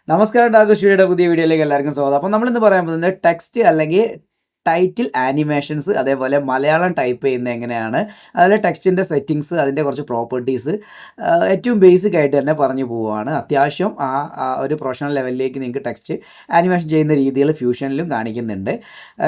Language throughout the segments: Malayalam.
നമസ്കാരം ഡാർക്കു സ്റ്റുഡിയോയുടെ പുതിയ വീഡിയോയിലേക്ക് എല്ലാവർക്കും സ്വാഗതം. അപ്പോൾ നമ്മളിന്ന് പറയാൻ പോകുന്നത് ടെക്സ്റ്റ് അല്ലെങ്കിൽ ടൈറ്റിൽ ആനിമേഷൻസ്, അതേപോലെ മലയാളം ടൈപ്പ് ചെയ്യുന്നത് എങ്ങനെയാണ്, അതുപോലെ ടെക്സ്റ്റിൻ്റെ സെറ്റിങ്സ്, അതിൻ്റെ കുറച്ച് പ്രോപ്പർട്ടീസ് ഏറ്റവും ബേസിക് ആയിട്ട് തന്നെ പറഞ്ഞു പോവുകയാണ്. അത്യാവശ്യം ഒരു പ്രൊഫഷണൽ ലെവലിലേക്ക് നിങ്ങൾക്ക് ടെക്സ്റ്റ് ആനിമേഷൻ ചെയ്യുന്ന രീതികൾ ഫ്യൂഷനിലും കാണിക്കുന്നുണ്ട്.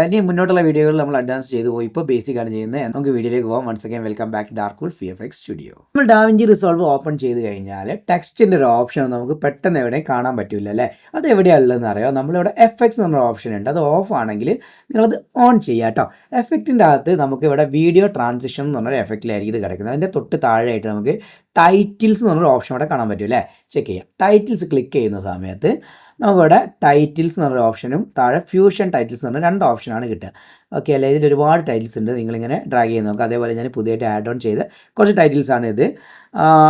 ഇനി മുന്നോട്ടുള്ള വീഡിയോകൾ നമ്മൾ അഡ്വാൻസ് ചെയ്തു പോയി, ഇപ്പോൾ ബേസിക് ആണ് ചെയ്യുന്നത്. നമുക്ക് വീഡിയോയിലേക്ക് പോകാം. Once again welcome back to Darkool VFX studio. നമ്മൾ ഡാവിഞ്ചി റിസോൾവ് ഓപ്പൺ ചെയ്ത് കഴിഞ്ഞാൽ ടെക്സ്റ്റിൻ്റെ ഒരു ഓപ്ഷൻ നമുക്ക് പെട്ടെന്ന് എവിടെയും കാണാൻ പറ്റില്ല അല്ലേ? അത് എവിടെയുള്ളതെന്ന് അറിയാം. നമ്മളിവിടെ FX എന്നൊരു ഓപ്ഷൻ ഉണ്ട്. അത് ഓഫ് ആണെങ്കിൽ നിങ്ങളത് ഓൺ ചെയ്യുക കേട്ടോ. എഫക്റ്റിൻ്റെ അകത്ത് നമുക്ക് ഇവിടെ വീഡിയോ ട്രാൻസിഷൻ എന്ന് പറഞ്ഞൊരു എഫക്റ്റിലായിരിക്കും ഇത് കിടക്കുന്നത്. അതിൻ്റെ തൊട്ട് താഴെയായിട്ട് നമുക്ക് ടൈറ്റിൽസ് എന്ന് പറഞ്ഞൊരു ഓപ്ഷൻ ഇവിടെ കാണാൻ പറ്റും അല്ലേ? ചെക്ക് ചെയ്യാം. ടൈറ്റിൽസ് ക്ലിക്ക് ചെയ്യുന്ന സമയത്ത് നമുക്കിവിടെ ടൈറ്റിൽസ് എന്ന് പറഞ്ഞൊരു ഓപ്ഷനും താഴെ ഫ്യൂഷൻ ടൈറ്റിൽസ് എന്ന് പറഞ്ഞ രണ്ട് ഓപ്ഷനാണ് കിട്ടുക. ഓക്കെ അല്ലേ? ഇതിൽ ഒരുപാട് ടൈറ്റിൽസ് ഉണ്ട്. നിങ്ങളിങ്ങനെ ഡ്രാഗ് ചെയ്ത് നോക്കുക. അതേപോലെ ഞാൻ പുതിയതായിട്ട് ആഡ് ഓൺ ചെയ്ത് കുറച്ച് ടൈറ്റിൽസാണ് ഇത്.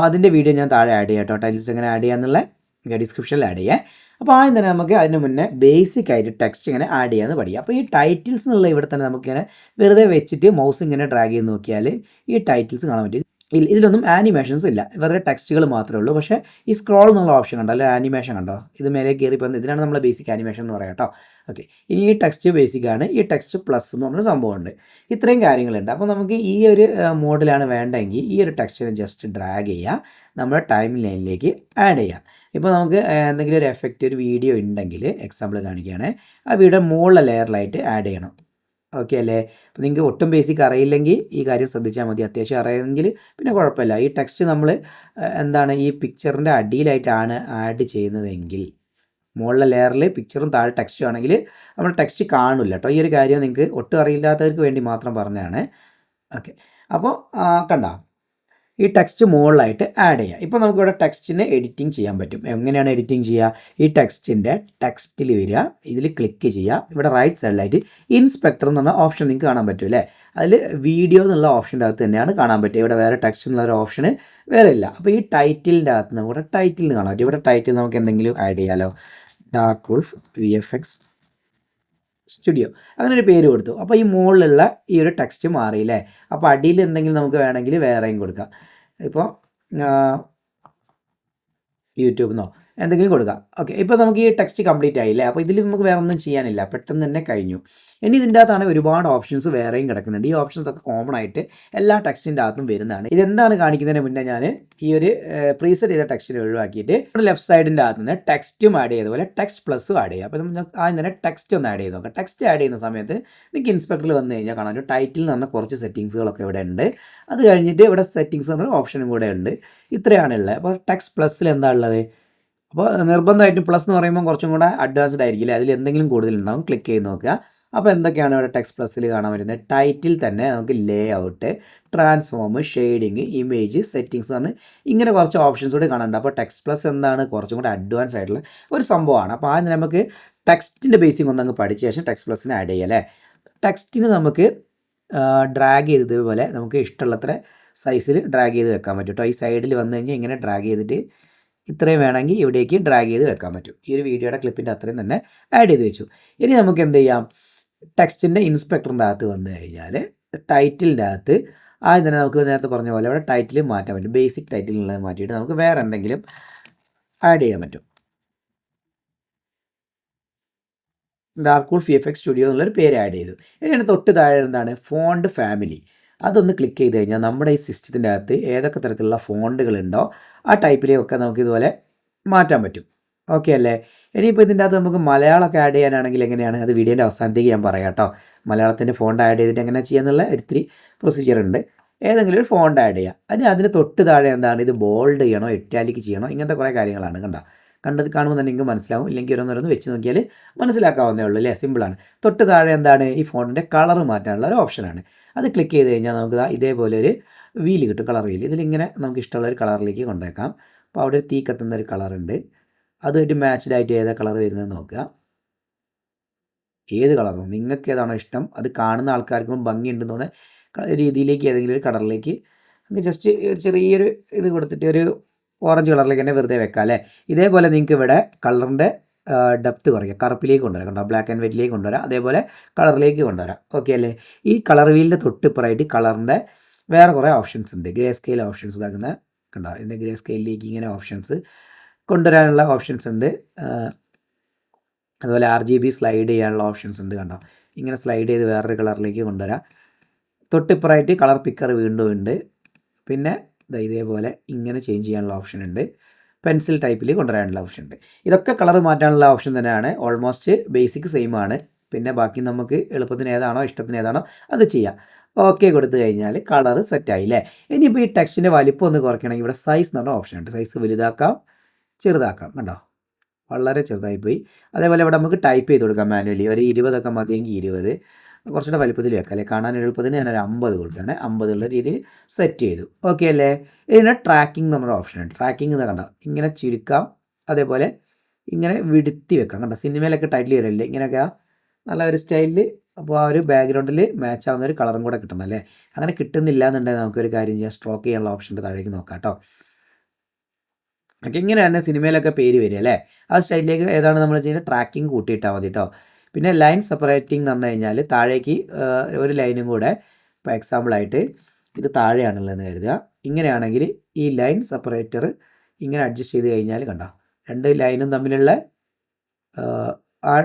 അതിൻ്റെ വീഡിയോ ഞാൻ താഴെ ആഡ് ചെയ്യാം കേട്ടോ. ടൈറ്റിൽസ് എങ്ങനെ ആഡ് ചെയ്യാന്നുള്ള ഡിസ്ക്രിപ്ഷനിൽ ആഡ് ചെയ്യാം. അപ്പോൾ ആദ്യം തന്നെ നമുക്ക് അതിന് മുന്നേ ബേസിക് ആയിട്ട് ടെക്സ്റ്റ് ഇങ്ങനെ ആഡ് ചെയ്യാമെന്ന് പഠിക്കാം. അപ്പോൾ ഈ ടൈറ്റിൽസ് എന്നുള്ള ഇവിടെ തന്നെ നമുക്കിങ്ങനെ വെറുതെ വെച്ചിട്ട് മൗസ് ഇങ്ങനെ ഡ്രാഗ് ചെയ്ത് നോക്കിയാൽ ഈ ടൈറ്റിൽസ് കാണാൻ പറ്റും. ഇതിലൊന്നും ആനിമേഷൻസ് ഇല്ല, വെറുതെ ടെക്സ്റ്റുകൾ മാത്രമേ ഉള്ളൂ. പക്ഷേ ഈ സ്ക്രോൾ എന്നുള്ള ഓപ്ഷൻ കണ്ടോ, അല്ലെങ്കിൽ ആനിമേഷൻ കണ്ടോ, ഇത് മേലെ കയറി പോകുന്നത്, ഇതിനാണ് നമ്മളെ ബേസിക് ആനിമേഷൻ എന്ന് പറയാം കേട്ടോ. ഓക്കെ, ഇനി ഈ ടെക്സ്റ്റ് ബേസിക് ആണ്. ഈ ടെക്സ്റ്റ് പ്ലസ് എന്ന് പറഞ്ഞ സംഭവമുണ്ട്. ഇത്രയും കാര്യങ്ങളുണ്ട്. അപ്പോൾ നമുക്ക് ഈ ഒരു മോഡിലാണ് വേണ്ടതെങ്കിൽ ഈ ഒരു ടെക്സ്റ്റിനെ ജസ്റ്റ് ഡ്രാഗ് ചെയ്യുക, നമ്മുടെ ടൈം ലൈനിലേക്ക് ആഡ് ചെയ്യാം. ഇപ്പോൾ നമുക്ക് എന്തെങ്കിലും ഒരു എഫക്റ്റ്, ഒരു വീഡിയോ ഉണ്ടെങ്കിൽ എക്സാമ്പിൾ കാണിക്കുകയാണ്, ആ വീഡിയോ മുകളിലെ ലെയറിലായിട്ട് ആഡ് ചെയ്യണം. ഓക്കെ അല്ലേ? അപ്പോൾ നിങ്ങൾക്ക് ഒട്ടും ബേസിക് അറിയില്ലെങ്കിൽ ഈ കാര്യം ശ്രദ്ധിച്ചാൽ മതി. അത്യാവശ്യം അറിയാമെങ്കിൽ പിന്നെ കുഴപ്പമില്ല. ഈ ടെക്സ്റ്റ് നമ്മൾ എന്താണ് ഈ പിക്ചറിൻ്റെ അടിയിലായിട്ടാണ് ആഡ് ചെയ്യുന്നതെങ്കിൽ, മുകളിലെ ലെയറിൽ പിക്ചറും താഴെ ടെക്സ്റ്റും ആണെങ്കിൽ നമ്മൾ ടെക്സ്റ്റ് കാണില്ല കേട്ടോ. ഈ ഒരു കാര്യം നിങ്ങൾക്ക് ഒട്ടും അറിയില്ലാത്തവർക്ക് വേണ്ടി മാത്രം പറഞ്ഞതാണ്. ഓക്കെ, അപ്പോൾ കണ്ടോ, ഈ ടെക്സ്റ്റ് മുകളിലായിട്ട് ആഡ് ചെയ്യുക. ഇപ്പോൾ നമുക്കിവിടെ ടെക്സ്റ്റിനെ എഡിറ്റിംഗ് ചെയ്യാൻ പറ്റും. എങ്ങനെയാണ് എഡിറ്റിംഗ് ചെയ്യുക? ഈ ടെക്സ്റ്റിൻ്റെ ടെക്സ്റ്റിൽ വരിക, ഇതിൽ ക്ലിക്ക് ചെയ്യുക. ഇവിടെ റൈറ്റ് സൈഡിലായിട്ട് ഇൻസ്പെക്ടർ എന്നുള്ള ഓപ്ഷൻ നിങ്ങൾക്ക് കാണാൻ പറ്റും അല്ലേ? അതിൽ വീഡിയോ എന്നുള്ള ഓപ്ഷൻ്റെ അകത്ത് തന്നെയാണ് കാണാൻ പറ്റുക. ഇവിടെ വേറെ ടെക്സ്റ്റ് എന്നുള്ള ഒരു ഓപ്ഷന് വേറെ ഇല്ല. അപ്പോൾ ഈ ടൈറ്റിലിൻ്റെ അകത്ത് നമുക്ക് ടൈറ്റിൽ കാണാൻ പറ്റും. ഇവിടെ ടൈറ്റിൽ നമുക്ക് എന്തെങ്കിലും ആഡ് ചെയ്യാമല്ലോ. ഡാർക്കൂൾ VFX സ്റ്റുഡിയോ അങ്ങനെ ഒരു പേര് കൊടുത്തു. അപ്പോൾ ഈ മുകളിലുള്ള ഈ ഒരു ടെക്സ്റ്റ് മാറിയില്ലേ? അപ്പോൾ അടിയിൽ എന്തെങ്കിലും നമുക്ക് വേണമെങ്കിൽ വേറെയും കൊടുക്കാം. ഇപ്പോൾ യൂട്യൂബ് എന്നോ എന്തെങ്കിലും കൊടുക്കാം. ഓക്കെ, ഇപ്പോൾ നമുക്ക് ഈ ടെക്സ്റ്റ് കംപ്ലീറ്റ് ആയില്ലേ? അപ്പോൾ ഇതിൽ നമുക്ക് വേറെ ഒന്നും ചെയ്യാനില്ല, പെട്ടെന്ന് തന്നെ കഴിഞ്ഞു. ഇനി ഇതിൻ്റെ അകത്താണ് ഒരുപാട് ഓപ്ഷൻസ് വേറെയും കിടക്കുന്നുണ്ട്. ഈ ഓപ്ഷൻസ് ഒക്കെ കോമൺ ആയിട്ട് എല്ലാ ടെക്സ്റ്റിൻ്റെ അകത്തും വരുന്നതാണ്. ഇതെന്താണ് കാണിക്കുന്നതിന് മുന്നേ ഞാൻ ഈ ഒരു പ്രീസെറ്റ് ചെയ്ത ടെക്സ്റ്റിനെ ഒഴിവാക്കിയിട്ട് ലെഫ്റ്റ് സൈഡിൻ്റെ അകത്ത് നിന്ന് ടെക്സ്റ്റും ആഡ് ചെയ്തതുപോലെ ടെക്സ്റ്റ് പ്ലസ്സും ആഡ് ചെയ്യുക. അപ്പോൾ നമ്മൾ ആദ്യം തന്നെ ടെക്സ്റ്റ് ഒന്ന് ആഡ് ചെയ്ത് നോക്കാം. ടെക്സ്റ്റ് ആഡ് ചെയ്യുന്ന സമയത്ത് നിങ്ങൾക്ക് ഇൻസ്പെക്ടറിൽ വന്നു കഴിഞ്ഞാൽ കാണാൻ ഒരു ടൈറ്റിൽ എന്ന് പറഞ്ഞ കുറച്ച് സെറ്റിങ്സുകളൊക്കെ ഇവിടെ ഉണ്ട്. അത് കഴിഞ്ഞിട്ട് ഇവിടെ സെറ്റിങ്സ് എന്ന ഓപ്ഷനും കൂടെ ഉണ്ട്. ഇത്രയാണ് ഉള്ളത്. അപ്പോൾ ടെക്സ്റ്റ് പ്ലസ്സിൽ എന്താ ഉള്ളത്? അപ്പോൾ നിർബന്ധമായിട്ടും പ്ലസ് എന്ന് പറയുമ്പോൾ കുറച്ചും കൂടെ അഡ്വാൻസ്ഡ് ആയിരിക്കില്ലേ? അതിൽ എന്തെങ്കിലും കൂടുതലുണ്ടാവും. ക്ലിക്ക് ചെയ്ത് നോക്കുക. അപ്പോൾ എന്തൊക്കെയാണ് ഇവിടെ ടെക്സ്റ്റ് പ്ലസ്സിൽ കാണാൻ വരുന്നത്? ടൈറ്റിൽ തന്നെ നമുക്ക് ലേ out, transform, shading, image, settings പറഞ്ഞ് ഇങ്ങനെ കുറച്ച് ഓപ്ഷൻസ് കൂടി കാണാനുണ്ട്. അപ്പോൾ ടെക്സ്റ്റ് പ്ലസ് എന്താണ്? കുറച്ചും കൂടെ അഡ്വാൻസ് ആയിട്ടുള്ള ഒരു സംഭവമാണ്. അപ്പോൾ ആദ്യം നമുക്ക് ടെക്സ്റ്റിൻ്റെ ബേസിക് ഒന്നങ്ങ് പഠിച്ച ശേഷം ടെക്സ്റ്റ് പ്ലസ്സിനെ ആഡ് ചെയ്യാം അല്ലേ? ടെക്സ്റ്റിന് നമുക്ക് ഡ്രാഗ് ചെയ്തതുപോലെ നമുക്ക് ഇഷ്ടമുള്ളത്ര സൈസിൽ ഡ്രാഗ് ചെയ്ത് വെക്കാൻ പറ്റും കേട്ടോ. ഈ സൈഡിൽ വന്നു കഴിഞ്ഞാൽ ഇങ്ങനെ ഡ്രാഗ് ചെയ്തിട്ട് ഇത്രയും വേണമെങ്കിൽ ഇവിടേക്ക് ഡ്രാഗ് ചെയ്ത് വെക്കാൻ പറ്റും. ഈ ഒരു വീഡിയോയുടെ ക്ലിപ്പിൻ്റെ അത്രയും തന്നെ ആഡ് ചെയ്ത് വെച്ചു. ഇനി നമുക്ക് എന്ത് ചെയ്യാം? ടെക്സ്റ്റിൻ്റെ ഇൻസ്പെക്ടറിൻ്റെ അകത്ത് വന്നു കഴിഞ്ഞാൽ ടൈറ്റിലിൻ്റെ അകത്ത് ആദ്യം തന്നെ നമുക്ക് നേരത്തെ പറഞ്ഞ പോലെ ഇവിടെ ടൈറ്റിൽ മാറ്റാൻ പറ്റും. ബേസിക് ടൈറ്റിലുള്ളത് മാറ്റിയിട്ട് നമുക്ക് വേറെ എന്തെങ്കിലും ആഡ് ചെയ്യാൻ പറ്റും. ഡാർക്കൂൾ VFX സ്റ്റുഡിയോ എന്നുള്ളൊരു പേര് ആഡ് ചെയ്തു. ഇനി തൊട്ട് താഴെ എന്താണ്? Font family. അതൊന്ന് ക്ലിക്ക് ചെയ്ത് കഴിഞ്ഞാൽ നമ്മുടെ ഈ സിസ്റ്റത്തിൻ്റെ അകത്ത് ഏതൊക്കെ തരത്തിലുള്ള ഫോണ്ടുകളുണ്ടോ ആ ടൈപ്പിലേക്കൊക്കെ നമുക്ക് ഇതുപോലെ മാറ്റാൻ പറ്റും. ഓക്കെ അല്ലേ? ഇനിയിപ്പോൾ ഇതിൻ്റെ അകത്ത് നമുക്ക് മലയാളമൊക്കെ ആഡ് ചെയ്യാനാണെങ്കിൽ എങ്ങനെയാണ്? അത് വീഡിയോൻ്റെ അവസാനത്തേക്ക് ഞാൻ പറയാം കേട്ടോ. മലയാളത്തിൻ്റെ ഫോണ്ട് ആഡ് ചെയ്തിട്ട് എങ്ങനെ ചെയ്യാന്നുള്ള ഒത്തിരി പ്രൊസീജിയർ ഉണ്ട്. ഏതെങ്കിലും ഒരു ഫോണ്ട് ആഡ് ചെയ്യുക. അതിന് തൊട്ട് താഴെ എന്താണ്? ഇത് ബോൾഡ് ചെയ്യണോ, ഇറ്റാലിക് ചെയ്യണോ, ഇങ്ങനത്തെ കുറേ കാര്യങ്ങളാണ്. കണ്ടത് കാണുമ്പോൾ തന്നെ നിങ്ങൾക്ക് മനസ്സിലാവും. ഇല്ലെങ്കിൽ ഓരോന്നോരോന്ന് വെച്ച് നോക്കിയാൽ മനസ്സിലാക്കാവുന്നേ ഉള്ളൂ അല്ലേ? സിമ്പിളാണ്. തൊട്ട് താഴെ എന്താണ്? ഈ ഫോണിൻ്റെ കളർ മാറ്റാനുള്ള ഒരു ഓപ്ഷനാണ്. അത് ക്ലിക്ക് ചെയ്ത് കഴിഞ്ഞാൽ നമുക്ക് ഇതേപോലെ ഒരു വീല് കിട്ടും, കളർ വീല്. ഇതിലിങ്ങനെ നമുക്ക് ഇഷ്ടമുള്ള ഒരു കളറിലേക്ക് കൊണ്ടുവയ്ക്കാം. അപ്പോൾ അവിടെ ഒരു തീ കത്തുന്ന ഒരു കളറുണ്ട്. അതൊരു മാച്ച്ഡ് ആയിട്ട് ഏതാ കളർ വരുന്നത് നോക്കുക. ഏത് കളറും നിങ്ങൾക്ക് ഏതാണോ ഇഷ്ടം, അത് കാണുന്ന ആൾക്കാർക്കും ഭംഗിയുണ്ടെന്ന് തോന്നുന്ന രീതിയിലേക്ക് ഏതെങ്കിലും ഒരു കളറിലേക്ക് നമുക്ക് ജസ്റ്റ് ഒരു ചെറിയൊരു ഇത് കൊടുത്തിട്ട് ഒരു ഓറഞ്ച് കളറിലേക്ക് തന്നെ വെറുതെ വെക്കാം അല്ലേ? ഇതേപോലെ നിങ്ങൾക്ക് ഇവിടെ കളറിൻ്റെ ഡെപ്ത് കുറയ്ക്കുക. കറുപ്പിലേക്ക് കൊണ്ടുവരാം. കണ്ടോ? ബ്ലാക്ക് ആൻഡ് വൈറ്റിലേക്ക് കൊണ്ടുവരാം. അതേപോലെ കളറിലേക്ക് കൊണ്ടുവരാം. ഓക്കെ അല്ലേ? ഈ കളർ വീലിൻ്റെ തൊട്ടിപ്പുറമായിട്ട് കളറിൻ്റെ വേറെ കുറേ ഓപ്ഷൻസ് ഉണ്ട്. ഗ്രേ സ്കെയിൽ ഓപ്ഷൻസ് ഇതാക്കുന്ന കണ്ടോ? ഇതിൻ്റെ ഗ്രേ സ്കെയിലിലേക്ക് ഇങ്ങനെ ഓപ്ഷൻസ് കൊണ്ടുവരാനുള്ള ഓപ്ഷൻസ് ഉണ്ട്. അതുപോലെ RGB സ്ലൈഡ് ചെയ്യാനുള്ള ഓപ്ഷൻസ് ഉണ്ട്. കണ്ടോ, ഇങ്ങനെ സ്ലൈഡ് ചെയ്ത് വേറൊരു കളറിലേക്ക് കൊണ്ടുവരാം. തൊട്ടിപ്പുറമായിട്ട് കളർ പിക്കർ വീണ്ടും ഉണ്ട്. പിന്നെ ഇതേപോലെ ഇങ്ങനെ ചേഞ്ച് ചെയ്യാനുള്ള ഓപ്ഷൻ ഉണ്ട്. പെൻസിൽ ടൈപ്പിൽ കൊണ്ടുവരാനുള്ള ഓപ്ഷൻ ഉണ്ട്. ഇതൊക്കെ കളർ മാറ്റാനുള്ള ഓപ്ഷൻ തന്നെയാണ്. ഓൾമോസ്റ്റ് ബേസിക് സെയിം ആണ്. പിന്നെ ബാക്കി നമുക്ക് എളുപ്പത്തിന് ഏതാണോ ഇഷ്ടത്തിന് ഏതാണോ അത് ചെയ്യാം. ഓക്കെ കൊടുത്തു കഴിഞ്ഞാൽ കളർ സെറ്റായി അല്ലേ. ഇനിയിപ്പോൾ ഈ ടെക്സ്റ്റിൻ്റെ വലിപ്പം ഒന്ന് കുറയ്ക്കണമെങ്കിൽ ഇവിടെ സൈസ് എന്ന് പറഞ്ഞ ഓപ്ഷൻ ഉണ്ട്. സൈസ് വലുതാക്കാം, ചെറുതാക്കാം. കണ്ടോ, വളരെ ചെറുതായിപ്പോയി. അതേപോലെ ഇവിടെ നമുക്ക് ടൈപ്പ് ചെയ്ത് കൊടുക്കാം മാനുവലി. ഒരു 20 മതിയെങ്കിൽ 20, കുറച്ചുകൂടെ വലുപ്പത്തിൽ വെക്കാം അല്ലേ. കാണാൻ എളുപ്പത്തിന് ഞാനൊരു 50 കൊടുക്കുകയാണ്. 50 ഉള്ള രീതിയിൽ സെറ്റ് ചെയ്തു. ഓക്കെ അല്ലേ. ഇതിന് ട്രാക്കിംഗ് എന്നൊരു ഓപ്ഷനുണ്ട്. ട്രാക്കിംഗ് എന്ന് കണ്ടോ, ഇങ്ങനെ ചുരുക്കാം, അതേപോലെ ഇങ്ങനെ വിടുത്തി വെക്കാം. കണ്ടോ, സിനിമയിലൊക്കെ ടൈറ്റിൽ വരില്ലേ ഇങ്ങനെയൊക്കെ നല്ല ഒരു സ്റ്റൈലിൽ. അപ്പോൾ ആ ഒരു ബാക്ക്ഗ്രൗണ്ടിൽ മാച്ച് ആവുന്ന ഒരു കളറും കൂടെ കിട്ടണം അല്ലേ. അങ്ങനെ കിട്ടുന്നില്ല എന്നുണ്ടെങ്കിൽ നമുക്കൊരു കാര്യം ചെയ്യാം, സ്ട്രോക്ക് ചെയ്യാനുള്ള ഓപ്ഷൻ്റെ താഴേക്ക് നോക്കാം കേട്ടോ. ഓക്കെ, ഇങ്ങനെ തന്നെ സിനിമയിലൊക്കെ പേര് വരിക അല്ലേ. ആ സ്റ്റൈലിലേക്ക് ഏതാണ് നമ്മൾ ചെയ്യുന്നത്, ട്രാക്കിംഗ് കൂട്ടിയിട്ടാൽ മതി കേട്ടോ. പിന്നെ ലൈൻ സെപ്പറേറ്റിംഗ് എന്ന് പറഞ്ഞു കഴിഞ്ഞാൽ താഴേക്ക് ഒരു ലൈനും കൂടെ, ഇപ്പോൾ എക്സാമ്പിളായിട്ട് ഇത് താഴെയാണുള്ളതെന്ന് കരുതുക. ഇങ്ങനെയാണെങ്കിൽ ഈ ലൈൻ സെപ്പറേറ്റർ ഇങ്ങനെ അഡ്ജസ്റ്റ് ചെയ്ത് കഴിഞ്ഞാൽ കണ്ടോ, രണ്ട് ലൈനും തമ്മിലുള്ള ആ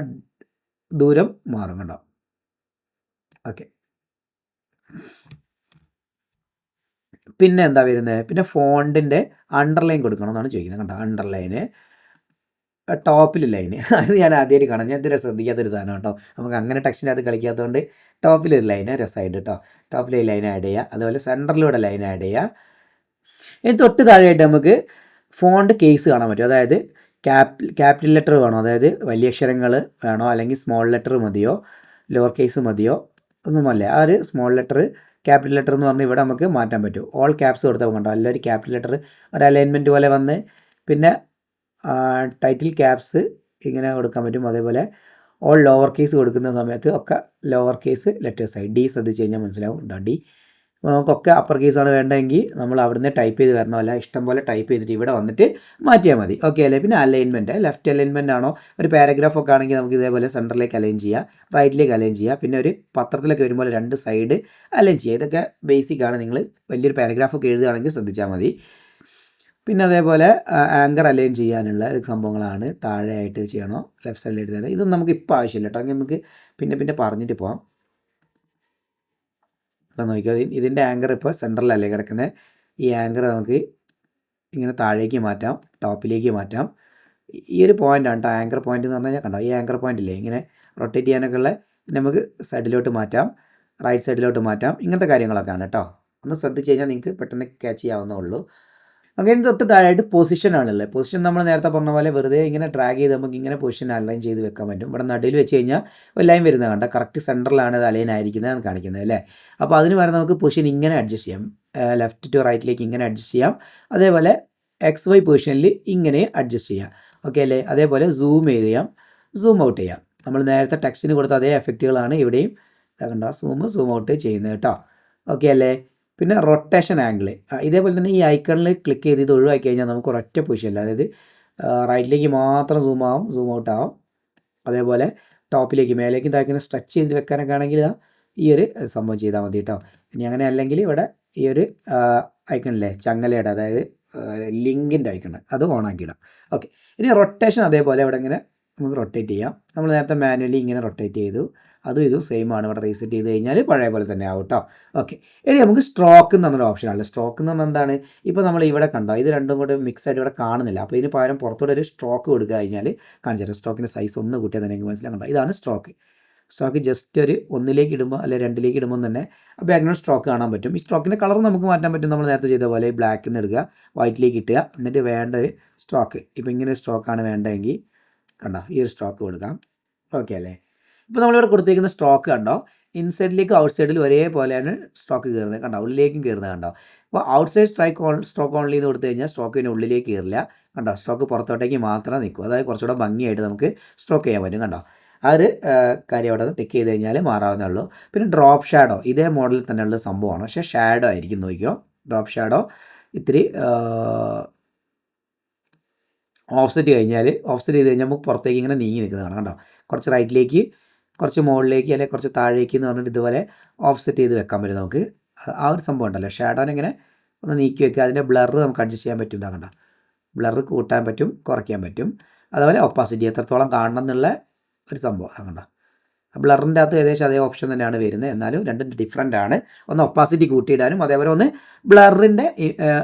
ദൂരം മാറും. കണ്ടോ. ഓക്കെ, പിന്നെ എന്താ വരുന്നത്, പിന്നെ ഫോണ്ടിൻ്റെ അണ്ടർലൈൻ കൊടുക്കണം എന്നാണ് ചോദിക്കുന്നത്. കണ്ടോ, അണ്ടർലൈന് ടോപ്പിൽ ലൈന്. അത് ഞാൻ ആദ്യമായിട്ട് കാണാം. ഞാൻ ഇതുവരെ ശ്രദ്ധിക്കാത്തൊരു സാധനം കേട്ടോ. നമുക്ക് അങ്ങനെ ടെക്സ്റ്റിൻ്റെ അത് കളിക്കാത്തതുകൊണ്ട് ടോപ്പിലൊരു ലൈന് രസമായിട്ട് കേട്ടോ. ടോപ്പിൽ ലൈൻ ആഡ് ചെയ്യുക, അതുപോലെ സെൻറ്ററിലൂടെ ലൈൻ ആഡ് ചെയ്യുക. ഇനി തൊട്ട് താഴെയായിട്ട് നമുക്ക് ഫോണ്ട് കേസ് കാണാൻ പറ്റും. അതായത് ക്യാപിറ്റൽ ലെറ്റർ വേണോ, അതായത് വലിയ അക്ഷരങ്ങൾ വേണോ, അല്ലെങ്കിൽ സ്മോൾ ലെറ്റർ മതിയോ, ലോവർ കേസ് മതിയോ, ഒന്നുമല്ല. ആ ഒരു സ്മോൾ ലെറ്റർ ക്യാപിറ്റൽ ലെറ്റർ എന്ന് പറഞ്ഞാൽ ഇവിടെ നമുക്ക് മാറ്റാൻ പറ്റും. ഓൾ ക്യാപ്സ് കൊടുത്താൽ കണ്ടോ, എല്ലാവരും ക്യാപിറ്റൽ ലെറ്റർ ഒരു അലൈൻമെൻറ്റ് പോലെ വന്ന്, പിന്നെ ടൈറ്റിൽ ക്യാപ്സ് ഇങ്ങനെ കൊടുക്കാൻ പറ്റും. അതേപോലെ ഓൾ ലോവർ കേസ് കൊടുക്കുന്ന സമയത്ത് ഒക്കെ ലോവർ കേസ് ലെറ്റേഴ്സായി. ഡി ശ്രദ്ധിച്ച് കഴിഞ്ഞാൽ മനസ്സിലാവും. ഡി നമുക്കൊക്കെ അപ്പർ കേസാണ് വേണ്ടതെങ്കിൽ നമ്മൾ അവിടുന്ന് ടൈപ്പ് ചെയ്ത് വരണം. അല്ല ഇഷ്ടം പോലെ ടൈപ്പ് ചെയ്തിട്ട് ഇവിടെ വന്നിട്ട് മാറ്റിയാൽ മതി. ഓക്കെ അല്ലേ. പിന്നെ അലൈൻമെൻറ്റ്, ലെഫ്റ്റ് അലൈൻമെൻറ്റ് ആണോ, ഒരു പാരഗ്രാഫൊക്കെ ആണെങ്കിൽ നമുക്ക് ഇതേപോലെ സെൻറ്ററിലേക്ക് അലൈൻ ചെയ്യാം, റൈറ്റിലേക്ക് അലൈൻ ചെയ്യാം. പിന്നെ ഒരു പത്രത്തിലൊക്കെ വരുമ്പോൾ രണ്ട് സൈഡ് അലൈൻ ചെയ്യുക. ഇതൊക്കെ ബേസിക്കാണ്. നിങ്ങൾ വലിയൊരു പാരഗ്രാഫൊക്കെ എഴുതുകയാണെങ്കിൽ ശ്രദ്ധിച്ചാൽ മതി. പിന്നെ അതേപോലെ ആങ്കർ അലൈൻ ചെയ്യാനുള്ള ഒരു സംഭവങ്ങളാണ് താഴെയായിട്ട് ചെയ്യണോ, ലെഫ്റ്റ് സൈഡിൽ എഴുതുന്നത്. ഇതൊന്നും നമുക്ക് ഇപ്പോൾ ആവശ്യമില്ല കേട്ടോ. അങ്ങനെ നമുക്ക് പിന്നെ പറഞ്ഞിട്ട് പോകാം. ഇപ്പം നോക്കിയോ, ഇതിൻ്റെ ആങ്കർ ഇപ്പോൾ സെൻട്രലല്ലേ കിടക്കുന്നത്. ഈ ആങ്കർ നമുക്ക് ഇങ്ങനെ താഴേക്ക് മാറ്റാം, ടോപ്പിലേക്ക് മാറ്റാം. ഈ ഒരു പോയിൻ്റാണ് കേട്ടോ ആങ്കർ പോയിൻ്റ് എന്ന് പറഞ്ഞു കഴിഞ്ഞാൽ. കണ്ടോ, ഈ ആങ്കർ പോയിൻ്റ് ഇല്ലേ, ഇങ്ങനെ റൊട്ടേറ്റ് ചെയ്യാനൊക്കെ ഉള്ള നമുക്ക് സൈഡിലോട്ട് മാറ്റാം, റൈറ്റ് സൈഡിലോട്ട് മാറ്റാം. ഇങ്ങനത്തെ കാര്യങ്ങളൊക്കെയാണ് കേട്ടോ. ഒന്ന് ശ്രദ്ധിച്ച് കഴിഞ്ഞാൽ നിങ്ങൾക്ക് പെട്ടെന്ന് ക്യാച്ച് ചെയ്യാവുന്നേ ഉള്ളൂ. അങ്ങനെ തൊട്ട് താഴെയായിട്ട് പൊസിഷനാണുള്ളത്. പൊസിഷൻ നമ്മൾ നേരത്തെ പറഞ്ഞ പോലെ വെറുതെ ഇങ്ങനെ ഡ്രാഗ് ചെയ്ത് നമുക്ക് ഇങ്ങനെ പൊസിഷൻ അലൈൻ ചെയ്ത് വെക്കാൻ പറ്റും. ഇവിടെ നടുവിൽ വെച്ച് കഴിഞ്ഞാൽ ഒരു ലൈൻ വരുന്നത് കണ്ട, കറക്റ്റ് സെൻറ്ററിലാണ് ഇത് അലൈൻ ആയിരിക്കുന്നതാണ് കാണിക്കുന്നത് അല്ലേ. അപ്പോൾ അതിന് വരെ നമുക്ക് പൊസിഷൻ ഇങ്ങനെ അഡ്ജസ്റ്റ് ചെയ്യാം, ലെഫ്റ്റ് ടു റൈറ്റിലേക്ക് ഇങ്ങനെ അഡ്ജസ്റ്റ് ചെയ്യാം. അതേപോലെ XY പൊസിഷനിൽ ഇങ്ങനെ അഡ്ജസ്റ്റ് ചെയ്യാം. ഓക്കെ അല്ലേ. അതേപോലെ സൂം ചെയ്ത് ചെയ്യാം, സൂം ഔട്ട് ചെയ്യാം. നമ്മൾ നേരത്തെ ടെക്സ്റ്റിന് കൊടുത്ത അതേ എഫക്റ്റുകളാണ് ഇവിടെയും കണ്ട സൂം ഔട്ട് ചെയ്യുന്നത് കേട്ടോ. ഓക്കെ അല്ലേ. പിന്നെ റൊട്ടേഷൻ ആംഗിൾ ഇതേപോലെ തന്നെ ഈ ഐക്കണിൽ ക്ലിക്ക് ചെയ്ത് ഇത് ഒഴിവാക്കി കഴിഞ്ഞാൽ നമുക്ക് ഒരൊറ്റ പൊസിഷനില്ല, അതായത് റൈറ്റിലേക്ക് മാത്രം സൂം ആവും, സൂം ഔട്ട് ആവും. അതേപോലെ ടോപ്പിലേക്ക് മേലേക്കും താഴേക്കും സ്ട്രെച്ച് ചെയ്ത് വെക്കാനൊക്കെ ആണെങ്കിൽ ഈ ഒരു സംഭവം ചെയ്താൽ മതി കേട്ടോ. ഇനി അങ്ങനെ അല്ലെങ്കിൽ ഇവിടെ ഈ ഒരു ഐക്കണില്ലേ ചങ്ങലയുടെ, അതായത് ലിങ്കിൻ്റെ ഐക്കൺ, അത് ഓണാക്കിയിടാം. ഓക്കെ. ഇനി റൊട്ടേഷൻ അതേപോലെ ഇവിടെ ഇങ്ങനെ നമുക്ക് റൊട്ടേറ്റ് ചെയ്യാം. നമ്മൾ നേരത്തെ മാനുവലി ഇങ്ങനെ റൊട്ടേറ്റ് ചെയ്തു, അതും ഇതും സെയിം ആണ്. ഇവിടെ റീസെറ്റ് ചെയ്ത് കഴിഞ്ഞാൽ പഴയ പോലെ തന്നെ ആവും കേട്ടോ. ഓക്കെ. ഇനി നമുക്ക് സ്ട്രോക്ക് എന്ന് പറഞ്ഞൊരു ഓപ്ഷനാണ്. സ്ട്രോക്ക് എന്ന് പറഞ്ഞാൽ എന്താണ്, ഇപ്പോൾ നമ്മൾ ഇവിടെ കണ്ടോ, ഇത് രണ്ടും കൂടെ മിക്സ് ആയിട്ട് ഇവിടെ കാണുന്നില്ല. അപ്പോൾ ഇതിന് പകരം പുറത്തോടെ ഒരു സ്ട്രോക്ക് കൊടുക്കുക കഴിഞ്ഞാൽ കാണിച്ചു തരാം. സ്ട്രോക്കിൻ്റെ സൈസ് ഒന്ന് കൂട്ടിയാൽ തന്നെ എനിക്ക് മനസ്സിലാക്കണ്ട. ഇതാണ് സ്ട്രോക്ക്. സ്ട്രോക്ക് ജസ്റ്റ് ഒരു ഒന്നിലേക്ക് ഇടുമ്പോൾ അല്ലെങ്കിൽ രണ്ടിലേക്ക് ഇടുമ്പോൾ തന്നെ ആ ബാക്ക്ഗ്രൗണ്ട് സ്ട്രോക്ക് കാണാൻ പറ്റും. ഈ സ്ട്രോക്കിൻ്റെ കളർ നമുക്ക് മാറ്റാൻ പറ്റും. നമ്മൾ നേരത്തെ ചെയ്ത പോലെ ബ്ലാക്കിൽ നിന്ന് എടുക്കുക, വൈറ്റിലേക്ക് ഇട്ടുക, എന്നിട്ട് വേണ്ട ഒരു സ്ട്രോക്ക്, ഇപ്പോൾ ഇങ്ങനെ ഒരു സ്ട്രോക്കാണ് വേണ്ടതെങ്കിൽ കണ്ടോ ഈ ഒരു സ്ട്രോക്ക് കൊടുക്കാം. ഓക്കെ അല്ലേ. ഇപ്പോൾ നമ്മളിവിടെ കൊടുത്തിരിക്കുന്ന സ്ട്രോക്ക് കണ്ടോ, ഇൻസൈഡിലേക്കും ഔട്ട് സൈഡിലും ഒരേപോലെയാണ് സ്ട്രോക്ക് കയറുന്നത്. കണ്ടോ, ഉള്ളിലേക്കും കയറുന്നത് കണ്ടോ. അപ്പോൾ ഔട്ട് സൈഡ് സ്ട്രോക്ക് ഓൺലി എന്ന് കൊടുത്തു കഴിഞ്ഞാൽ സ്ട്രോക്കിന് ഉള്ളിലേക്ക് കയറില്ല. കണ്ടോ, സ്ട്രോക്ക് പുറത്തോട്ടേക്ക് മാത്രമേ നിൽക്കൂ. അതായത് കുറച്ചുകൂടെ ഭംഗിയായിട്ട് നമുക്ക് സ്ട്രോക്ക് ചെയ്യാൻ പറ്റും. കണ്ടോ, ആ ഒരു കാര്യം അവിടെ ടിക്ക് ചെയ്ത് കഴിഞ്ഞാൽ മാറാവുന്നേ ഉള്ളൂ. പിന്നെ ഡ്രോപ്പ് ഷാഡോ ഇതേ മോഡലിൽ തന്നെയുള്ള സംഭവമാണ്, പക്ഷേ ഷാഡോ ആയിരിക്കും. നോക്കിയോ, ഡ്രോപ്പ് ഷാഡോ ഇത്തിരി ഓഫ്സെറ്റ് ചെയ്ത് കഴിഞ്ഞാൽ നമുക്ക് പുറത്തേക്ക് ഇങ്ങനെ നീങ്ങി നിൽക്കുന്നതാണ്. കണ്ടോ, കുറച്ച് റൈറ്റിലേക്ക്, കുറച്ച് മുകളിലേക്ക്, അല്ലെങ്കിൽ കുറച്ച് താഴേക്ക് എന്ന് പറഞ്ഞിട്ട് ഇതുപോലെ ഓഫ്സെറ്റ് ചെയ്ത് വെക്കാൻ പറ്റും നമുക്ക്. ആ ഒരു സംഭവം ഉണ്ടല്ലോ, ഷാഡോനെ ഇങ്ങനെ ഒന്ന് നീക്കി വെക്കുക. അതിൻ്റെ ബ്ലർ നമുക്ക് അഡ്ജസ്റ്റ് ചെയ്യാൻ പറ്റും. കണ്ടോ, ബ്ലർ കൂട്ടാൻ പറ്റും, കുറയ്ക്കാൻ പറ്റും. അതുപോലെ ഒപ്പാസിറ്റി എത്രത്തോളം കാണണം എന്നുള്ള ഒരു സംഭവം കണ്ടോ. ബ്ലറിൻ്റെ അകത്ത് ഏകദേശം അതേ ഓപ്ഷൻ തന്നെയാണ് വരുന്നത്, എന്നാലും രണ്ടും ഡിഫറൻ്റ് ആണ്. ഒന്ന് ഒപ്പാസിറ്റി കൂട്ടിയിടാനും അതേപോലെ ഒന്ന് ബ്ലറിൻ്റെ